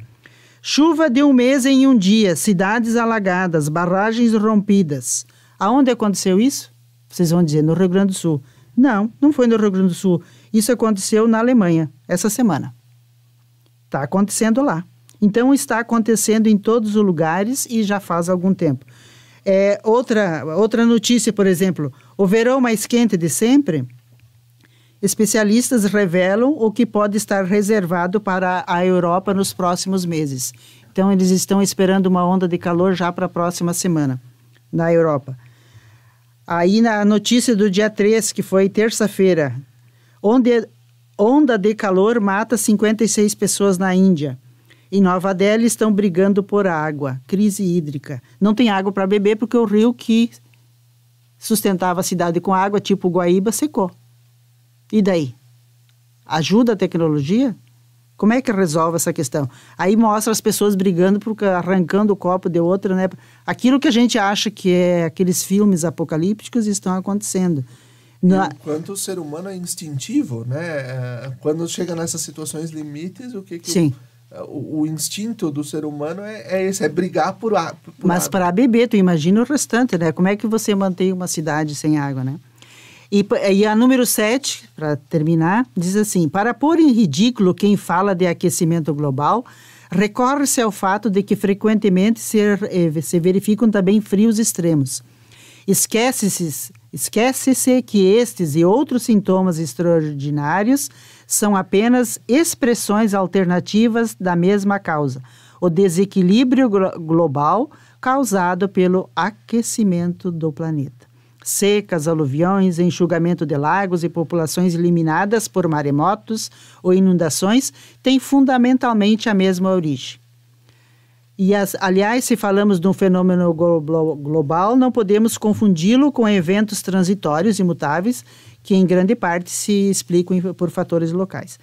chuva de 1 mês em 1 dia, cidades alagadas, barragens rompidas. Aonde aconteceu isso? Vocês vão dizer, no Rio Grande do Sul. Não, não foi no Rio Grande do Sul. Isso aconteceu na Alemanha, essa semana. Está acontecendo lá. Então, está acontecendo em todos os lugares e já faz algum tempo. Outra notícia, por exemplo, o verão mais quente de sempre especialistas revelam o que pode estar reservado para a Europa nos próximos meses. Então, eles estão esperando uma onda de calor já para a próxima semana, na Europa. Aí, na notícia do dia 3, que foi terça-feira, onda de calor mata 56 pessoas na Índia. Em Nova Delhi estão brigando por água, crise hídrica. Não tem água para beber porque o rio que sustentava a cidade com água, tipo Guaíba, secou. E daí? Ajuda a tecnologia? Como é que resolve essa questão? Aí mostra as pessoas brigando, arrancando o copo de outra, né? Aquilo que a gente acha que é aqueles filmes apocalípticos estão acontecendo.
Enquanto o ser humano é instintivo, né? Quando chega nessas situações limites,
Sim.
O instinto do ser humano é esse, é brigar por água.
Mas para beber, tu imagina o restante, né? Como é que você mantém uma cidade sem água, né? E a número 7, para terminar, diz assim: para pôr em ridículo quem fala de aquecimento global, recorre-se ao fato de que frequentemente se verificam também frios extremos. Esquece-se que estes e outros sintomas extraordinários são apenas expressões alternativas da mesma causa, o desequilíbrio global causado pelo aquecimento do planeta. Secas, aluviões, enxugamento de lagos e populações eliminadas por maremotos ou inundações têm fundamentalmente a mesma origem. Aliás, se falamos de um fenômeno global, não podemos confundi-lo com eventos transitórios imutáveis que em grande parte se explicam por fatores locais.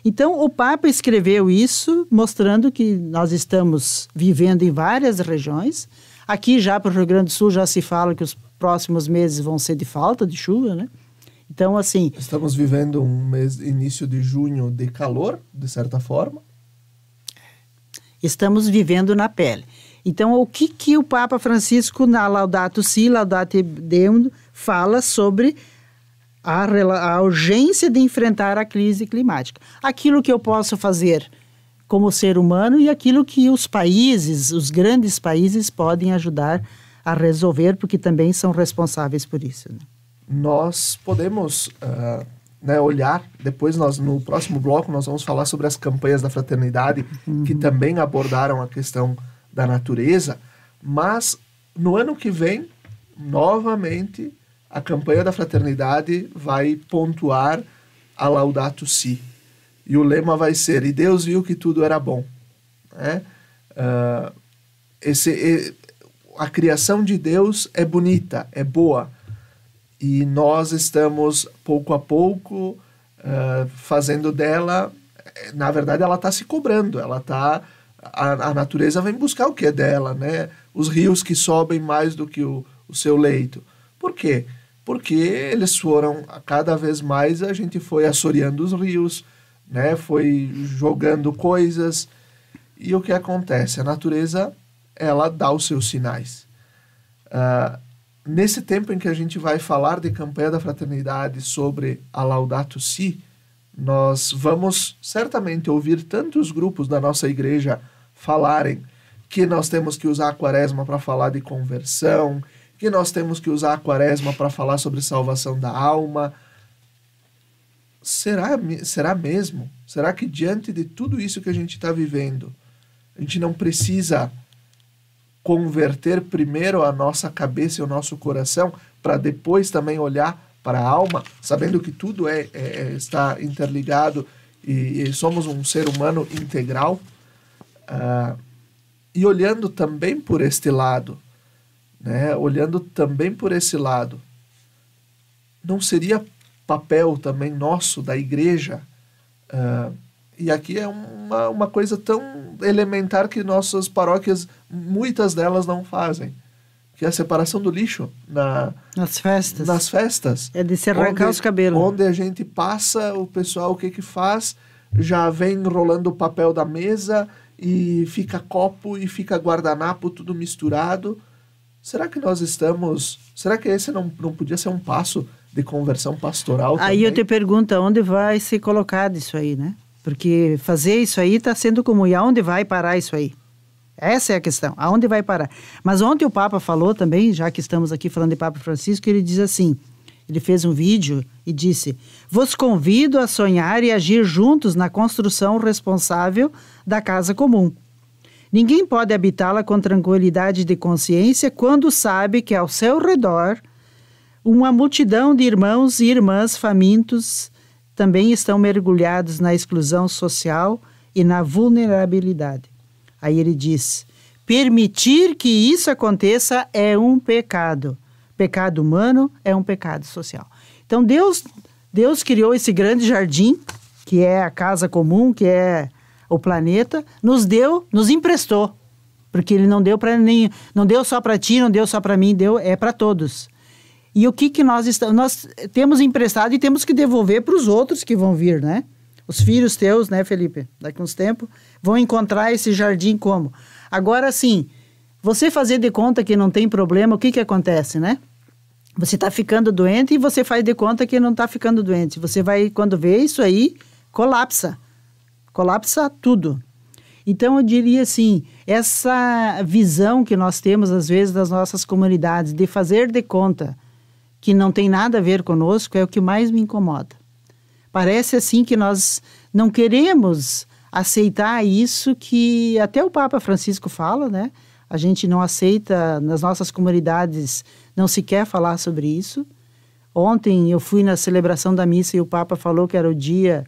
Então, o Papa escreveu isso, mostrando que nós estamos vivendo em várias regiões. Aqui já para o Rio Grande do Sul já se fala que os próximos meses vão ser de falta de chuva, né? Então, assim...
Estamos vivendo um mês, início de junho, de calor, de certa forma.
Estamos vivendo na pele. Então, o que o Papa Francisco, na Laudato Si, Laudate Deum, fala sobre a urgência de enfrentar a crise climática? Aquilo que eu posso fazer como ser humano e aquilo que os países, os grandes países, podem ajudar a resolver, porque também são responsáveis por isso, né?
Nós podemos olhar, depois no próximo bloco nós vamos falar sobre as campanhas da fraternidade, que também abordaram a questão da natureza, mas no ano que vem, novamente, a campanha da fraternidade vai pontuar a Laudato Si. E o lema vai ser: e Deus viu que tudo era bom. Né? A criação de Deus é bonita, é boa. E nós estamos, pouco a pouco, fazendo dela... Na verdade, ela está se cobrando. A natureza vem buscar o que é dela, né? Os rios que sobem mais do que o seu leito. Por quê? Porque eles foram, cada vez mais, a gente foi assoreando os rios, né? Foi jogando coisas. E o que acontece? A natureza, ela dá os seus sinais. Nesse tempo em que a gente vai falar de campanha da fraternidade sobre a Laudato Si, nós vamos certamente ouvir tantos grupos da nossa igreja falarem que nós temos que usar a quaresma para falar de conversão, que nós temos que usar a quaresma para falar sobre salvação da alma. Será mesmo? Será que diante de tudo isso que a gente está vivendo, a gente não precisa converter primeiro a nossa cabeça e o nosso coração para depois também olhar para a alma, sabendo que tudo está interligado e somos um ser humano integral, e olhando também por este lado, né? Olhando também por esse lado, não seria papel também nosso, da igreja, e aqui é uma coisa tão elementar que nossas paróquias, muitas delas não fazem, que é a separação do lixo nas festas.
É de se arrancar os cabelos.
Onde a gente passa, o pessoal o que faz? Já vem enrolando o papel da mesa e fica copo e fica guardanapo, tudo misturado. Será que esse não podia ser um passo de conversão pastoral também?
Aí eu te pergunto, onde vai ser colocado isso aí, né? Porque fazer isso aí está sendo como, e aonde vai parar isso aí? Essa é a questão, aonde vai parar? Mas ontem o Papa falou também, já que estamos aqui falando de Papa Francisco, ele diz assim, Ele fez um vídeo e disse: vos convido a sonhar e agir juntos na construção responsável da casa comum. Ninguém pode habitá-la com tranquilidade de consciência quando sabe que ao seu redor uma multidão de irmãos e irmãs famintos também estão mergulhados na exclusão social e na vulnerabilidade. Aí ele diz: permitir que isso aconteça é um pecado. Pecado humano é um pecado social. Então Deus criou esse grande jardim, que é a casa comum, que é o planeta, nos emprestou. Porque ele não deu para ninguém, não deu só para ti, não deu só para mim, é para todos. E o que nós temos emprestado e temos que devolver para os outros que vão vir, né? Os filhos teus, né, Felipe? Daqui uns tempos, vão encontrar esse jardim como? Agora, sim, você fazer de conta que não tem problema, o que acontece, né? Você está ficando doente e você faz de conta que não está ficando doente. Você vai, quando vê isso aí, colapsa. Colapsa tudo. Então, eu diria assim, essa visão que nós temos, às vezes, das nossas comunidades, de fazer de conta que não tem nada a ver conosco, é o que mais me incomoda. Parece assim que nós não queremos aceitar isso que até o Papa Francisco fala, né? A gente não aceita, nas nossas comunidades, não se quer falar sobre isso. Ontem eu fui na celebração da missa e o Papa falou que era o dia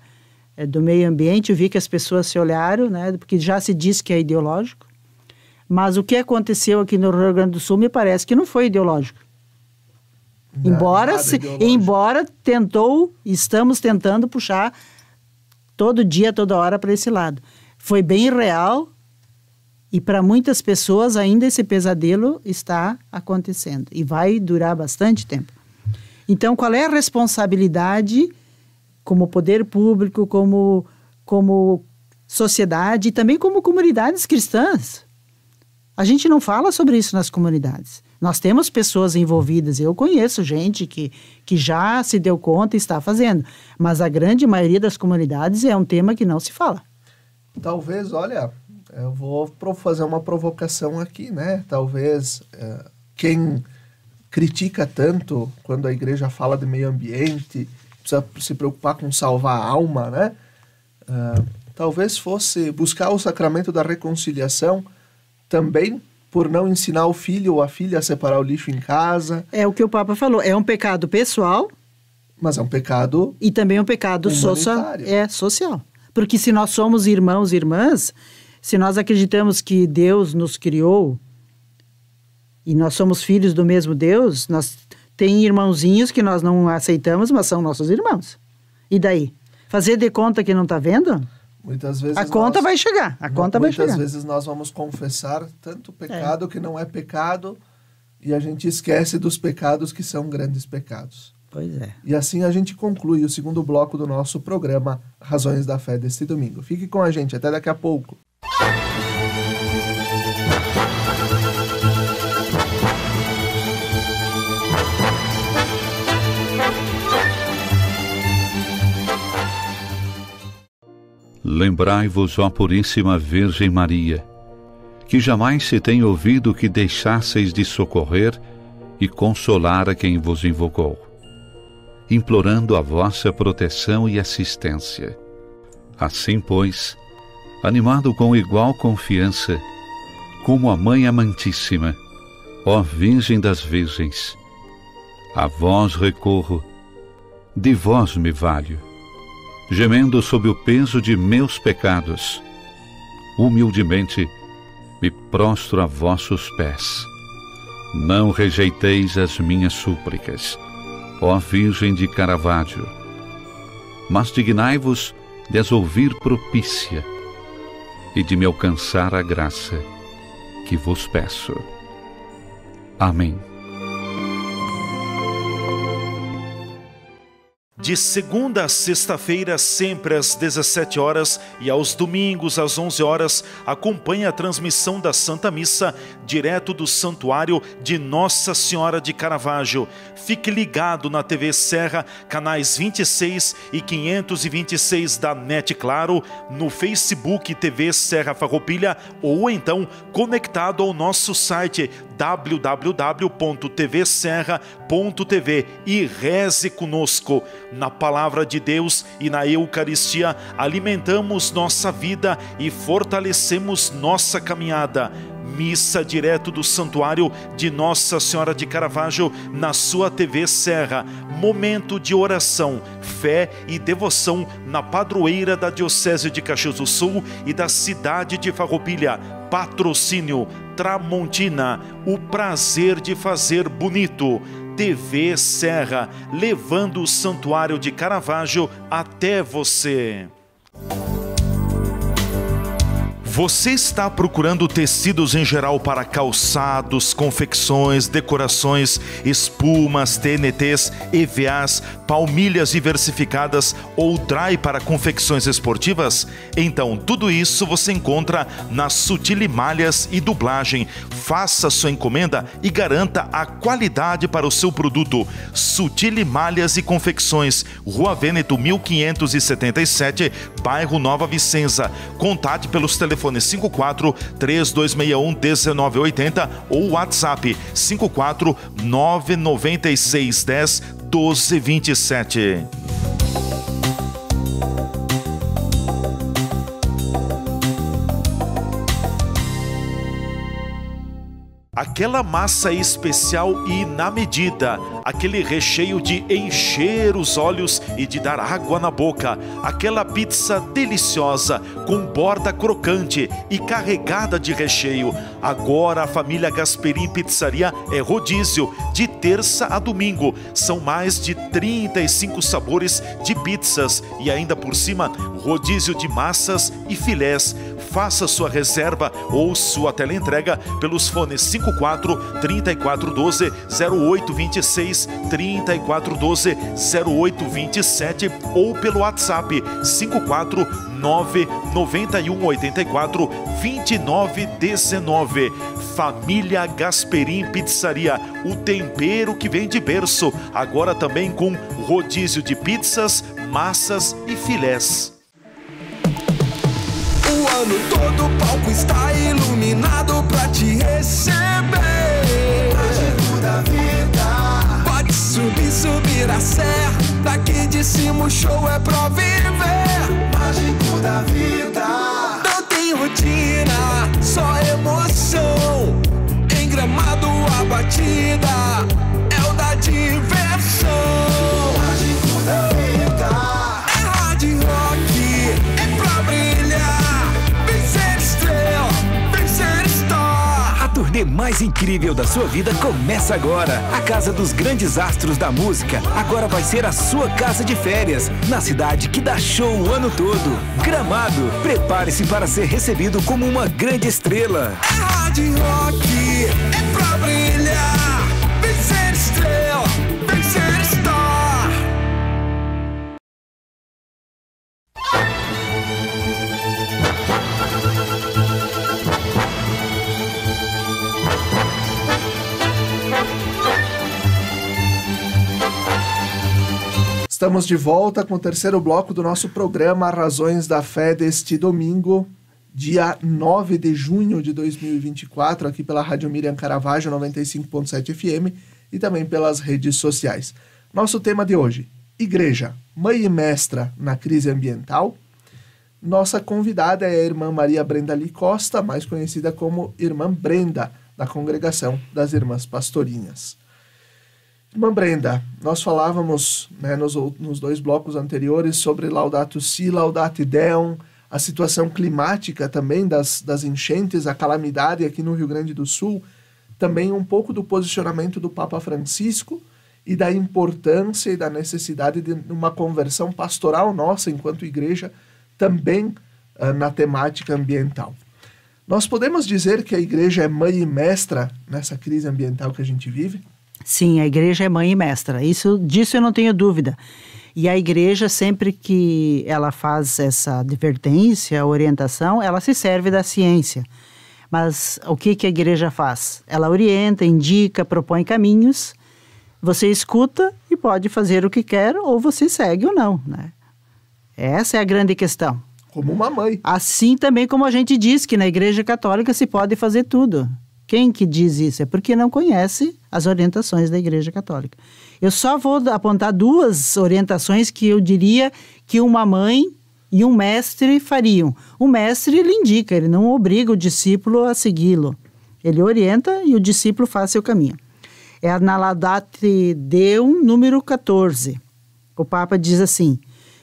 do meio ambiente. Eu vi que as pessoas se olharam, né? Porque já se diz que é ideológico. Mas o que aconteceu aqui no Rio Grande do Sul me parece que não foi ideológico. Embora estamos tentando puxar todo dia, toda hora para esse lado. Foi bem real e para muitas pessoas ainda esse pesadelo está acontecendo e vai durar bastante tempo. Então, qual é a responsabilidade como poder público, como sociedade e também como comunidades cristãs? A gente não fala sobre isso nas comunidades. Nós temos pessoas envolvidas, eu conheço gente que já se deu conta e está fazendo, mas a grande maioria das comunidades é um tema que não se fala.
Talvez, olha, eu vou fazer uma provocação aqui, né? Talvez quem critica tanto quando a igreja fala de meio ambiente, precisa se preocupar com salvar a alma, né? Talvez fosse buscar o sacramento da reconciliação também por não ensinar o filho ou a filha a separar o lixo em casa. É
o que o Papa falou, é um pecado pessoal.
Mas é um pecado
e também um pecado social. Porque se nós somos irmãos e irmãs, se nós acreditamos que Deus nos criou e nós somos filhos do mesmo Deus, tem irmãozinhos que nós não aceitamos, mas são nossos irmãos. E daí? Fazer de conta que não está vendo?
Muitas vezes
a conta vai chegar.
Muitas vezes nós vamos confessar tanto pecado que não é pecado e a gente esquece dos pecados que são grandes pecados.
Pois é.
E assim a gente conclui o segundo bloco do nosso programa Razões da Fé deste domingo. Fique com a gente, até daqui a pouco.
Lembrai-vos, ó Puríssima Virgem Maria, que jamais se tem ouvido que deixasseis de socorrer e consolar a quem vos invocou, implorando a vossa proteção e assistência. Assim, pois, animado com igual confiança, como a Mãe Amantíssima, ó Virgem das Virgens, a vós recorro, de vós me valho, gemendo sob o peso de meus pecados, humildemente me prostro a vossos pés. Não rejeiteis as minhas súplicas, ó Virgem de Caravaggio, mas dignai-vos de as ouvir propícia e de me alcançar a graça que vos peço. Amém.
De segunda a sexta-feira, sempre às 17 horas e aos domingos às 11 horas, acompanhe a transmissão da Santa Missa direto do Santuário de Nossa Senhora de Caravaggio. Fique ligado na TV Serra, canais 26 e 526 da NET Claro, no Facebook TV Serra Farroupilha ou então conectado ao nosso site www.tvserra.tv e reze conosco. Na palavra de Deus e na Eucaristia alimentamos nossa vida e fortalecemos nossa caminhada. Missa direto do Santuário de Nossa Senhora de Caravaggio na sua TV Serra. Momento de oração, fé e devoção na padroeira da Diocese de Caxias do Sul e da cidade de Farroupilha. Patrocínio Tramontina, o prazer de fazer bonito. TV Serra, levando o Santuário de Caravaggio até você. Você está procurando tecidos em geral para calçados, confecções, decorações, espumas, TNTs, EVAs, palmilhas diversificadas ou dry para confecções esportivas? Então, tudo isso você encontra na Sutile Malhas e Dublagem. Faça sua encomenda e garanta a qualidade para o seu produto. Sutile Malhas e Confecções, Rua Vêneto 1577, bairro Nova Vicenza. Contate pelos telefones 54-3261-1980 ou WhatsApp 54-99610-1227. Aquela massa especial e na medida, aquele recheio de encher os olhos e de dar água na boca, aquela pizza deliciosa, com borda crocante e carregada de recheio. Agora a família Gasperim Pizzaria é rodízio, de terça a domingo. São mais de 35 sabores de pizzas e ainda por cima, rodízio de massas e filés. Faça sua reserva ou sua teleentrega pelos fones 54-3412-0826, 3412-0827 ou pelo WhatsApp 549-9184-2919. Família Gasperim Pizzaria, o tempero que vem de berço, agora também com rodízio de pizzas, massas e filés.
O ano todo o palco está iluminado pra te receber. Mágico da vida. Pode subir a serra, daqui de cima o show é pra viver. Mágico da vida. Não tem rotina, só emoção. Em Gramado a batida é o da diversão. Mágico da vida. É hard rock, é pra brilhar. Vencer estrela, vencer star. A turnê mais incrível da sua vida começa agora. A casa dos grandes astros da música agora vai ser a sua casa de férias, na cidade que dá show o ano todo. Gramado, prepare-se para ser recebido como uma grande estrela. É hard rock, é pra brilhar. Vencer estrela, vencer star.
Estamos de volta com o terceiro bloco do nosso programa Razões da Fé deste domingo, dia 9 de junho de 2024, aqui pela Rádio Miriam Caravaggio 95.7 FM e também pelas redes sociais. Nosso tema de hoje, Igreja, Mãe e Mestra na Crise Ambiental. Nossa convidada é a irmã Maria Brenda Lee Costa, mais conhecida como Irmã Brenda, da Congregação das Irmãs Pastorinhas. Irmã Brenda, nós falávamos nos dois blocos anteriores sobre Laudato Si, Laudate Deum, a situação climática também das enchentes, a calamidade aqui no Rio Grande do Sul, também um pouco do posicionamento do Papa Francisco e da importância e da necessidade de uma conversão pastoral nossa enquanto igreja também na temática ambiental. Nós podemos dizer que a igreja é mãe e mestra nessa crise ambiental que a gente vive?
Sim, a igreja é mãe e mestra. Disso eu não tenho dúvida. E a igreja, sempre que ela faz essa advertência, orientação, ela se serve da ciência. Mas o que a igreja faz? Ela orienta, indica, propõe caminhos. Você escuta e pode fazer o que quer, ou você segue ou não, né? Essa é a grande questão.
Como uma mãe.
Assim também como a gente diz que na Igreja Católica se pode fazer tudo. Quem que diz isso? É porque não conhece as orientações da Igreja Católica. Eu só vou apontar 2 orientações que eu diria que uma mãe e um mestre fariam. O mestre, ele indica, ele não obriga o discípulo a segui-lo. Ele orienta e o discípulo faz seu caminho. É na Laudate Deum, número 14. O Papa diz assim: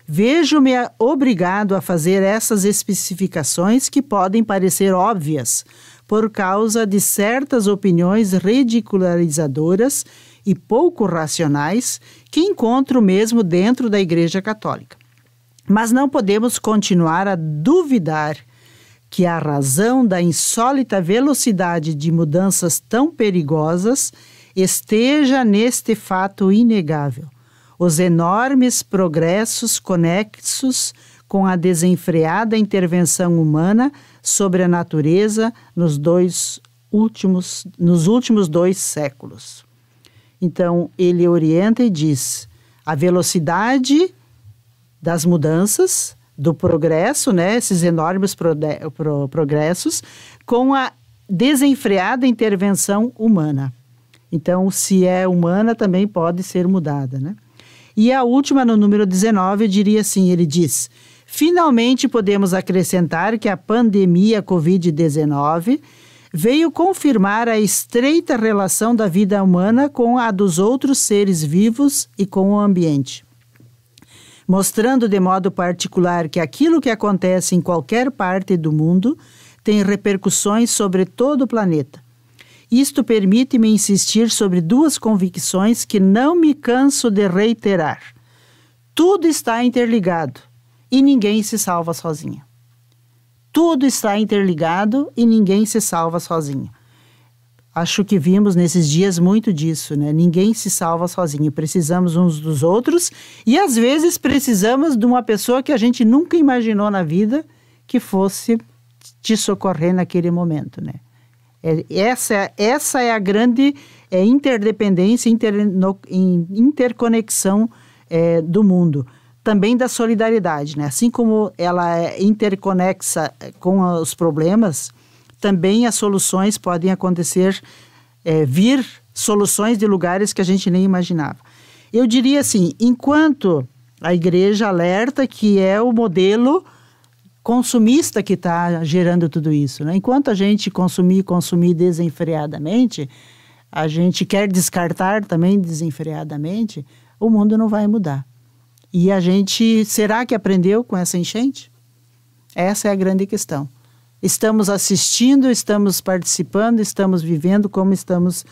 vejo-me obrigado a fazer essas especificações que podem parecer óbvias, por causa de certas opiniões ridicularizadoras e pouco racionais que encontro mesmo dentro da Igreja Católica. Mas não podemos continuar a duvidar que a razão da insólita velocidade de mudanças tão perigosas esteja neste fato inegável: os enormes progressos conexos com a desenfreada intervenção humana sobre a natureza nos últimos 2 séculos. Então, ele orienta e diz: a velocidade das mudanças, do progresso, né, esses enormes progressos, com a desenfreada intervenção humana. Então, se é humana, também pode ser mudada, né? E a última, no número 19, eu diria assim, ele diz: finalmente podemos acrescentar que a pandemia Covid-19 veio confirmar a estreita relação da vida humana com a dos outros seres vivos e com o ambiente, mostrando de modo particular que aquilo que acontece em qualquer parte do mundo tem repercussões sobre todo o planeta. Isto permite-me insistir sobre 2 convicções que não me canso de reiterar. Tudo está interligado e ninguém se salva sozinho. Tudo está interligado e ninguém se salva sozinho. Acho que vimos nesses dias muito disso, né? Ninguém se salva sozinho. Precisamos uns dos outros e, às vezes, precisamos de uma pessoa que a gente nunca imaginou na vida que fosse te socorrer naquele momento, né? Essa é a grande interdependência, interconexão do mundo. Também da solidariedade, né? Assim como ela é interconexa com os problemas, também as soluções podem acontecer, vir soluções de lugares que a gente nem imaginava. Eu diria assim, enquanto a Igreja alerta que é o modelo consumista que está gerando tudo isso, né? Enquanto a gente consumir desenfreadamente, a gente quer descartar também desenfreadamente, o mundo não vai mudar. E a gente, será que aprendeu com essa enchente? Essa é a grande questão. Estamos assistindo, estamos participando, estamos vivendo como estamos.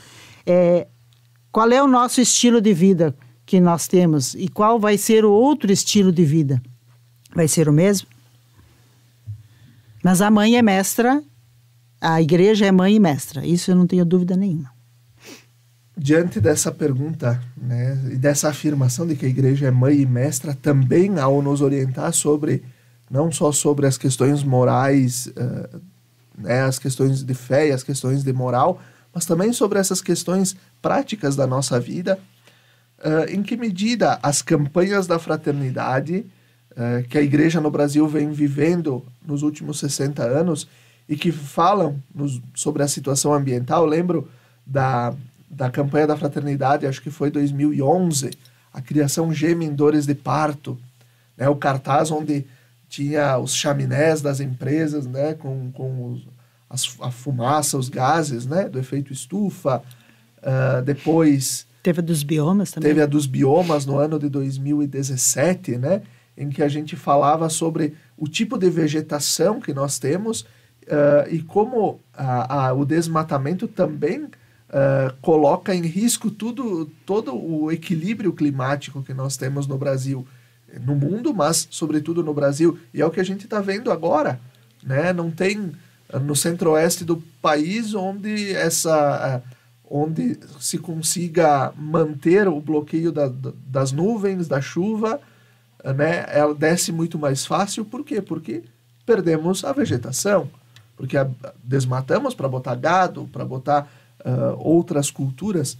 Qual é o nosso estilo de vida que nós temos? E qual vai ser o outro estilo de vida? Vai ser o mesmo? Mas a mãe é mestra, a Igreja é mãe e mestra. Isso eu não tenho dúvida nenhuma.
Diante dessa pergunta, né, e dessa afirmação de que a Igreja é mãe e mestra, também ao nos orientar sobre, não só sobre as questões morais, né, as questões de fé e as questões de moral, mas também sobre essas questões práticas da nossa vida, em que medida as campanhas da fraternidade que a Igreja no Brasil vem vivendo nos últimos 60 anos e que falam sobre a situação ambiental. Eu lembro da campanha da fraternidade, acho que foi 2011, a criação Geme em Dores de Parto, né, o cartaz onde tinha os chaminés das empresas, né, com a fumaça, os gases, né, do efeito estufa. Depois
teve a dos biomas também.
Teve a dos biomas no ano de 2017, né, em que a gente falava sobre o tipo de vegetação que nós temos e como o desmatamento também coloca em risco todo o equilíbrio climático que nós temos no Brasil, no mundo, mas sobretudo no Brasil. E é o que a gente está vendo agora, né? Não tem no centro-oeste do país onde se consiga manter o bloqueio das nuvens, da chuva, né? Ela desce muito mais fácil. Por quê? Porque perdemos a vegetação, porque desmatamos para botar gado, para botar outras culturas.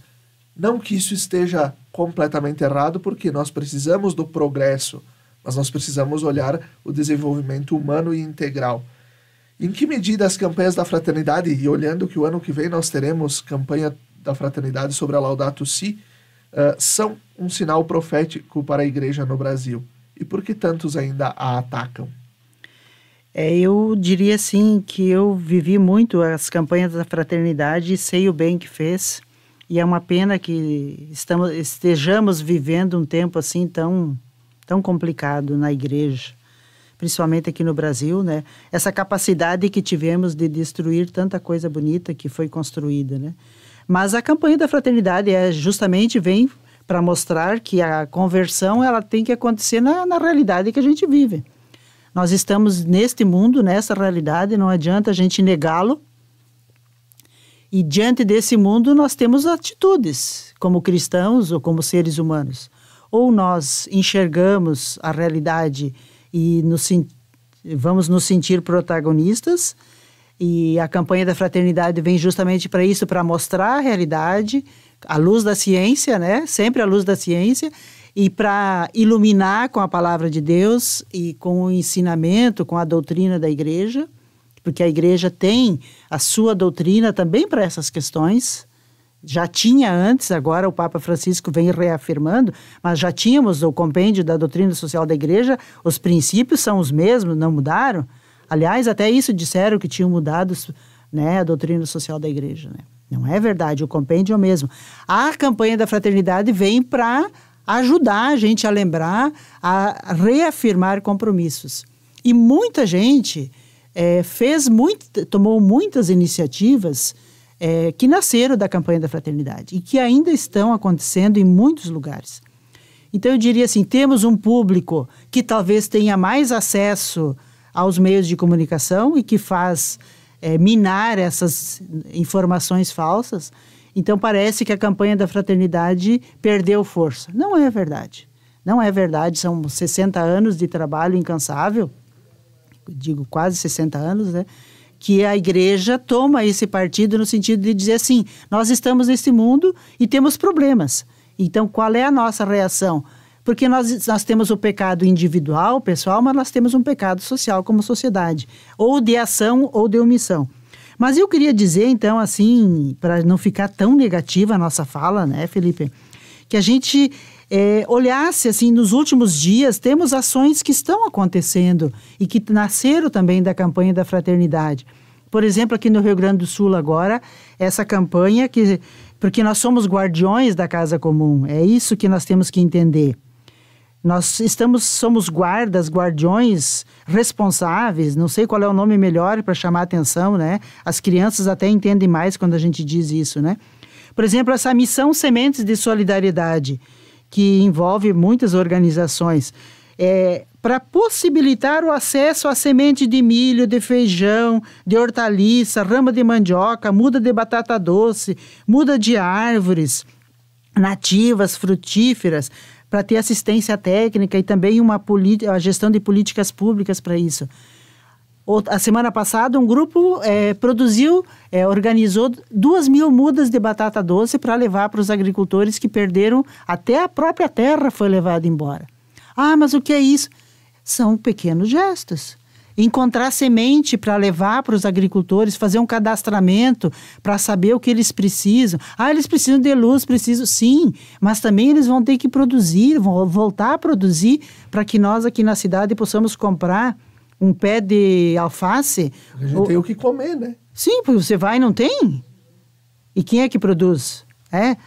Não que isso esteja completamente errado, porque nós precisamos do progresso, mas nós precisamos olhar o desenvolvimento humano e integral. Em que medida as campanhas da fraternidade, e olhando que o ano que vem nós teremos campanha da fraternidade sobre a Laudato Si, são um sinal profético para a igreja no Brasil? E por que tantos ainda a atacam?
Eu diria assim que eu vivi muito as campanhas da fraternidade e sei o bem que fez. E é uma pena que estejamos vivendo um tempo assim tão complicado na igreja, principalmente aqui no Brasil, né? Essa capacidade que tivemos de destruir tanta coisa bonita que foi construída, né? Mas a campanha da fraternidade justamente vem para mostrar que a conversão ela tem que acontecer na realidade que a gente vive. Nós estamos neste mundo, nessa realidade, não adianta a gente negá-lo. E diante desse mundo nós temos atitudes, como cristãos ou como seres humanos. Ou nós enxergamos a realidade e vamos nos sentir protagonistas, e a campanha da fraternidade vem justamente para isso, para mostrar a realidade, à luz da ciência, né? Sempre à luz da ciência, e para iluminar com a palavra de Deus e com o ensinamento, com a doutrina da igreja, porque a igreja tem a sua doutrina também para essas questões. Já tinha antes, agora o Papa Francisco vem reafirmando, mas já tínhamos o compêndio da doutrina social da igreja, os princípios são os mesmos, não mudaram. Aliás, até isso disseram que tinham mudado, né, a doutrina social da igreja, né? Não é verdade, o compêndio é o mesmo. A campanha da fraternidade vem para ajudar a gente a lembrar, a reafirmar compromissos. E muita gente tomou muitas iniciativas que nasceram da campanha da fraternidade e que ainda estão acontecendo em muitos lugares. Então, eu diria assim, temos um público que talvez tenha mais acesso aos meios de comunicação e que faz minar essas informações falsas. Então, parece que a campanha da fraternidade perdeu força. Não é verdade. Não é verdade. São 60 anos de trabalho incansável, digo quase 60 anos, né? Que a igreja toma esse partido no sentido de dizer assim, nós estamos nesse mundo e temos problemas. Então, qual é a nossa reação? Porque nós temos o pecado individual, pessoal, mas nós temos um pecado social como sociedade, ou de ação ou de omissão. Mas eu queria dizer, então, assim, para não ficar tão negativa a nossa fala, né, Felipe, que a gente olhasse, assim, nos últimos dias, temos ações que estão acontecendo e que nasceram também da campanha da fraternidade. Por exemplo, aqui no Rio Grande do Sul agora, essa campanha, porque nós somos guardiões da casa comum, é isso que nós temos que entender. Nós somos guardiões responsáveis, não sei qual é o nome melhor para chamar a atenção, né? As crianças até entendem mais quando a gente diz isso, né? Por exemplo, essa missão Sementes de Solidariedade, que envolve muitas organizações, para possibilitar o acesso à semente de milho, de feijão, de hortaliça, rama de mandioca, muda de batata doce, muda de árvores nativas, frutíferas, para ter assistência técnica e também a gestão de políticas públicas para isso. A semana passada, um grupo organizou 2.000 mudas de batata doce para levar para os agricultores que perderam, até a própria terra foi levada embora. Ah, mas o que é isso? São pequenos gestos. Encontrar semente para levar para os agricultores, fazer um cadastramento para saber o que eles precisam. Ah, eles precisam de luz, sim, mas também eles vão ter que produzir, vão voltar a produzir para que nós aqui na cidade possamos comprar um pé de alface.
A gente tem o que comer, né?
Sim, porque você vai e não tem. E quem é que produz?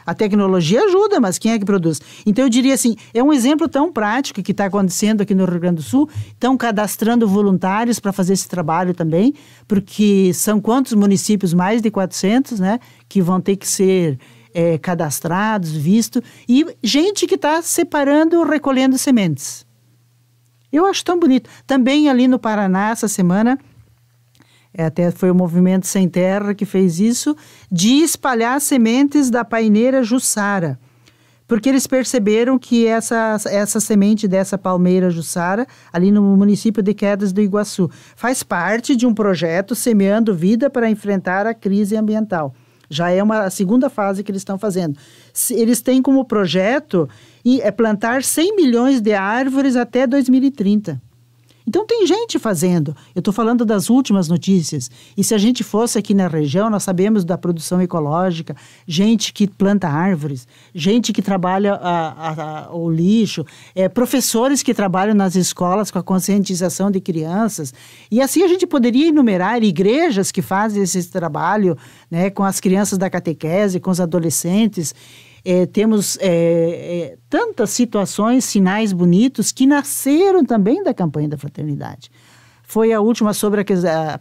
A tecnologia ajuda, mas quem é que produz? Então eu diria assim, é um exemplo tão prático que está acontecendo aqui no Rio Grande do Sul, estão cadastrando voluntários para fazer esse trabalho também, porque são quantos municípios? Mais de 400, né? Que vão ter que ser cadastrados, visto, e gente que está separando, recolhendo sementes. Eu acho tão bonito. Também ali no Paraná, essa semana, até foi o Movimento Sem Terra que fez isso, de espalhar sementes da paineira Jussara. Porque eles perceberam que essa semente dessa palmeira Jussara, ali no município de Quedas do Iguaçu, faz parte de um projeto Semeando Vida para enfrentar a crise ambiental. Já é a segunda fase que eles estão fazendo. Eles têm como projeto plantar 100 milhões de árvores até 2030. Então tem gente fazendo. Eu estou falando das últimas notícias. E se a gente fosse aqui na região, nós sabemos da produção ecológica, gente que planta árvores, gente que trabalha o lixo, professores que trabalham nas escolas com a conscientização de crianças. E assim a gente poderia enumerar igrejas que fazem esse trabalho, né, com as crianças da catequese, com os adolescentes. Temos tantas situações, sinais bonitos que nasceram também da campanha da fraternidade. Foi a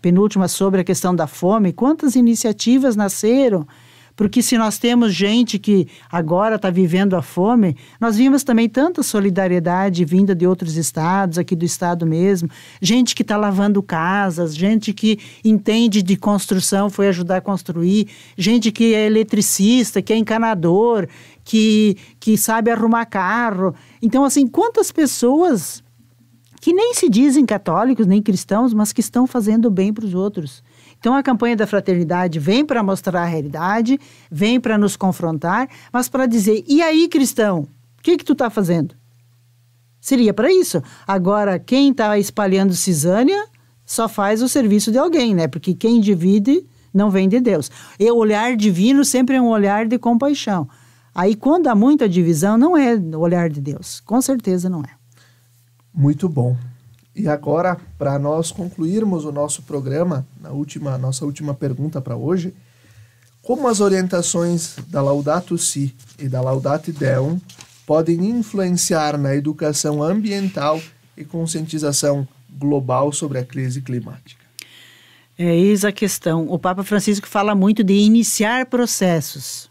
penúltima sobre a questão da fome. Quantas iniciativas nasceram? Porque se nós temos gente que agora está vivendo a fome, nós vimos também tanta solidariedade vinda de outros estados, aqui do estado mesmo, gente que está lavando casas, gente que entende de construção, foi ajudar a construir, gente que é eletricista, que é encanador, que sabe arrumar carro. Então, assim, quantas pessoas que nem se dizem católicos, nem cristãos, mas que estão fazendo bem para os outros. Então, a campanha da fraternidade vem para mostrar a realidade, vem para nos confrontar, mas para dizer, e aí, cristão, o que tu está fazendo? Seria para isso. Agora, quem está espalhando cisânia só faz o serviço de alguém, né? Porque quem divide não vem de Deus. E o olhar divino sempre é um olhar de compaixão. Aí, quando há muita divisão, não é o olhar de Deus. Com certeza não é.
Muito bom. E agora, para nós concluirmos o nosso programa, nossa última pergunta para hoje, como as orientações da Laudato Si e da Laudate Deum podem influenciar na educação ambiental e conscientização global sobre a crise climática?
Eis a questão. O Papa Francisco fala muito de iniciar processos.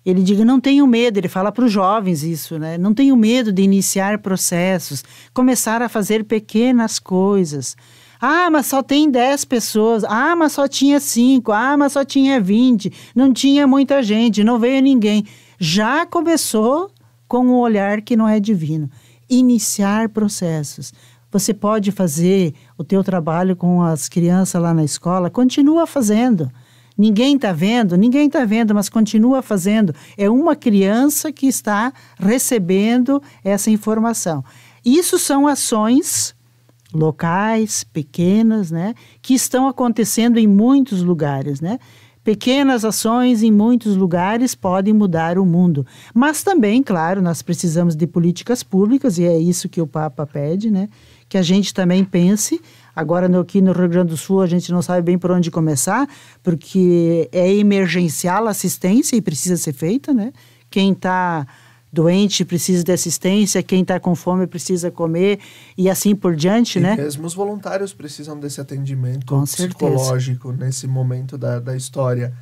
Ele diz, não tenham medo, ele fala para os jovens isso, né? Não tenham medo de iniciar processos, começar a fazer pequenas coisas. Ah, mas só tem 10 pessoas. Ah, mas só tinha 5. Ah, mas só tinha 20. Não tinha muita gente, não veio ninguém. Já começou com um olhar que não é divino. Iniciar processos. Você pode fazer o teu trabalho com as crianças lá na escola, continua fazendo. Ninguém está vendo, mas continua fazendo. É uma criança que está recebendo essa informação. Isso são ações locais, pequenas, né, que estão acontecendo em muitos lugares, né? Pequenas ações em muitos lugares podem mudar o mundo. Mas também, claro, nós precisamos de políticas públicas, e é isso que o Papa pede, né? Que a gente também pense. Agora, aqui no Rio Grande do Sul, a gente não sabe bem por onde começar, porque é emergencial a assistência e precisa ser feita, né? Quem está doente precisa de assistência, quem está com fome precisa comer e assim por diante, né?
Mesmo os voluntários precisam desse atendimento
com
psicológico
certeza.
Nesse momento da história.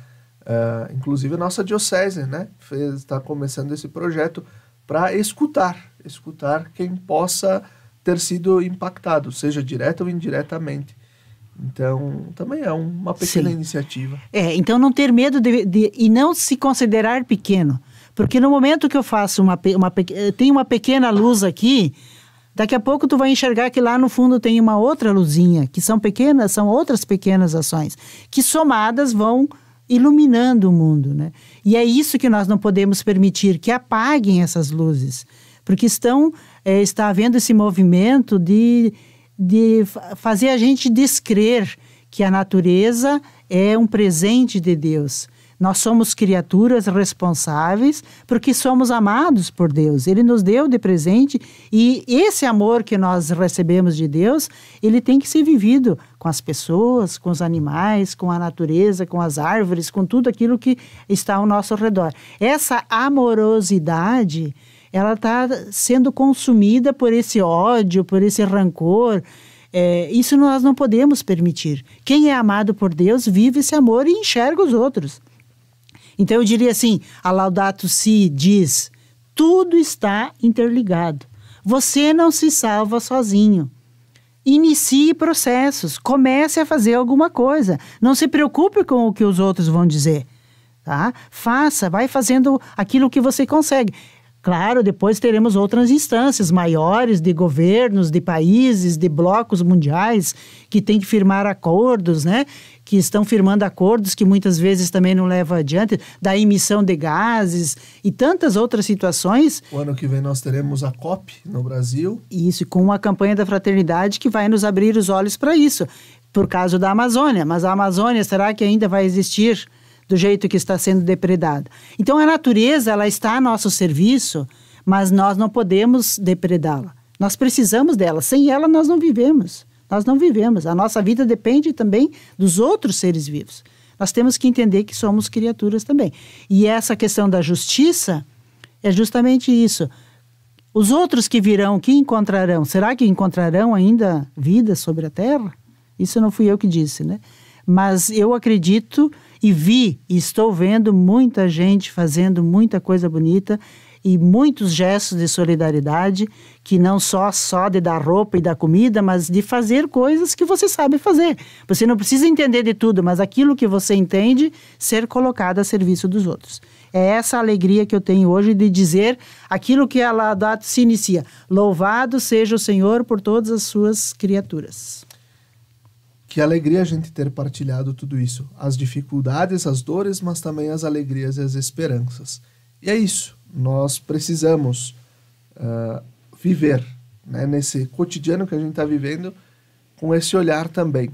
Inclusive a nossa diocese, né? Está começando esse projeto para escutar quem possa ter sido impactado, seja direta ou indiretamente. Então, também é uma pequena iniciativa.
Então não ter medo e não se considerar pequeno. Porque no momento que eu faço tem uma pequena luz aqui, daqui a pouco tu vai enxergar que lá no fundo tem uma outra luzinha, que são outras pequenas ações, que somadas vão iluminando o mundo, né? E é isso que nós não podemos permitir, que apaguem essas luzes. Porque está havendo esse movimento de fazer a gente descrer que a natureza é um presente de Deus. Nós somos criaturas responsáveis porque somos amados por Deus. Ele nos deu de presente e esse amor que nós recebemos de Deus, ele tem que ser vivido com as pessoas, com os animais, com a natureza, com as árvores, com tudo aquilo que está ao nosso redor. Essa amorosidade, ela está sendo consumida por esse ódio, por esse rancor. Isso nós não podemos permitir. Quem é amado por Deus vive esse amor e enxerga os outros. Então eu diria assim, a Laudato Si diz, tudo está interligado. Você não se salva sozinho. Inicie processos, comece a fazer alguma coisa. Não se preocupe com o que os outros vão dizer. Tá? Vai fazendo aquilo que você consegue. Claro, depois teremos outras instâncias maiores de governos, de países, de blocos mundiais que têm que firmar acordos, né? Que estão firmando acordos que muitas vezes também não levam adiante, da emissão de gases e tantas outras situações.
O ano que vem nós teremos a COP no Brasil.
Isso, com a campanha da fraternidade que vai nos abrir os olhos para isso, por causa da Amazônia. Mas a Amazônia, será que ainda vai existir do jeito que está sendo depredada? Então a natureza, ela está a nosso serviço, mas nós não podemos depredá-la. Nós precisamos dela, sem ela nós não vivemos. Nós não vivemos, a nossa vida depende também dos outros seres vivos. Nós temos que entender que somos criaturas também. E essa questão da justiça é justamente isso. Os outros que virão, que encontrarão, será que encontrarão ainda vida sobre a Terra? Isso não fui eu que disse, né? Mas eu acredito e vi, e estou vendo muita gente fazendo muita coisa bonita e muitos gestos de solidariedade, que não só de dar roupa e dar comida, mas de fazer coisas que você sabe fazer. Você não precisa entender de tudo, mas aquilo que você entende, ser colocado a serviço dos outros. É essa alegria que eu tenho hoje de dizer aquilo que a Laudato se inicia. Louvado seja o Senhor por todas as suas criaturas.
Que alegria a gente ter partilhado tudo isso. As dificuldades, as dores, mas também as alegrias e as esperanças. E é isso. Nós precisamos viver, né, nesse cotidiano que a gente está vivendo, com esse olhar também.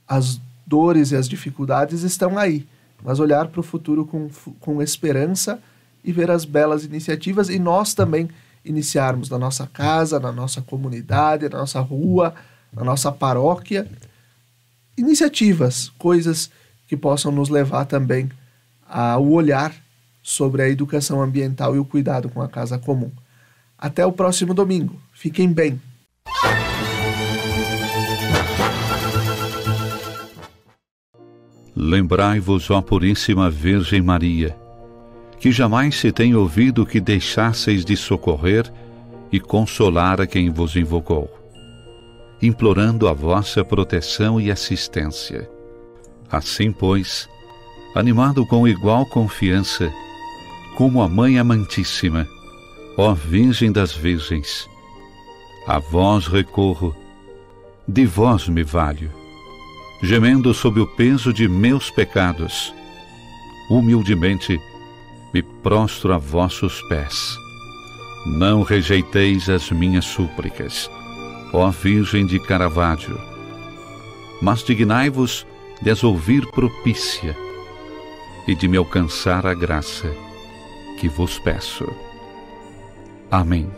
As dores e as dificuldades estão aí, mas olhar para o futuro com esperança e ver as belas iniciativas, e nós também iniciarmos na nossa casa, na nossa comunidade, na nossa rua, na nossa paróquia, iniciativas, coisas que possam nos levar também ao olhar sobre a educação ambiental e o cuidado com a casa comum. Até o próximo domingo. Fiquem bem.
Lembrai-vos, ó Puríssima Virgem Maria, que jamais se tem ouvido que deixasseis de socorrer e consolar a quem vos invocou, implorando a vossa proteção e assistência. Assim, pois, animado com igual confiança, como a Mãe Amantíssima, ó Virgem das Virgens, a vós recorro, de vós me valho, gemendo sob o peso de meus pecados, humildemente me prostro a vossos pés. Não rejeiteis as minhas súplicas, ó Virgem de Caravaggio, mas dignai-vos de as ouvir propícia e de me alcançar a graça que vos peço. Amém.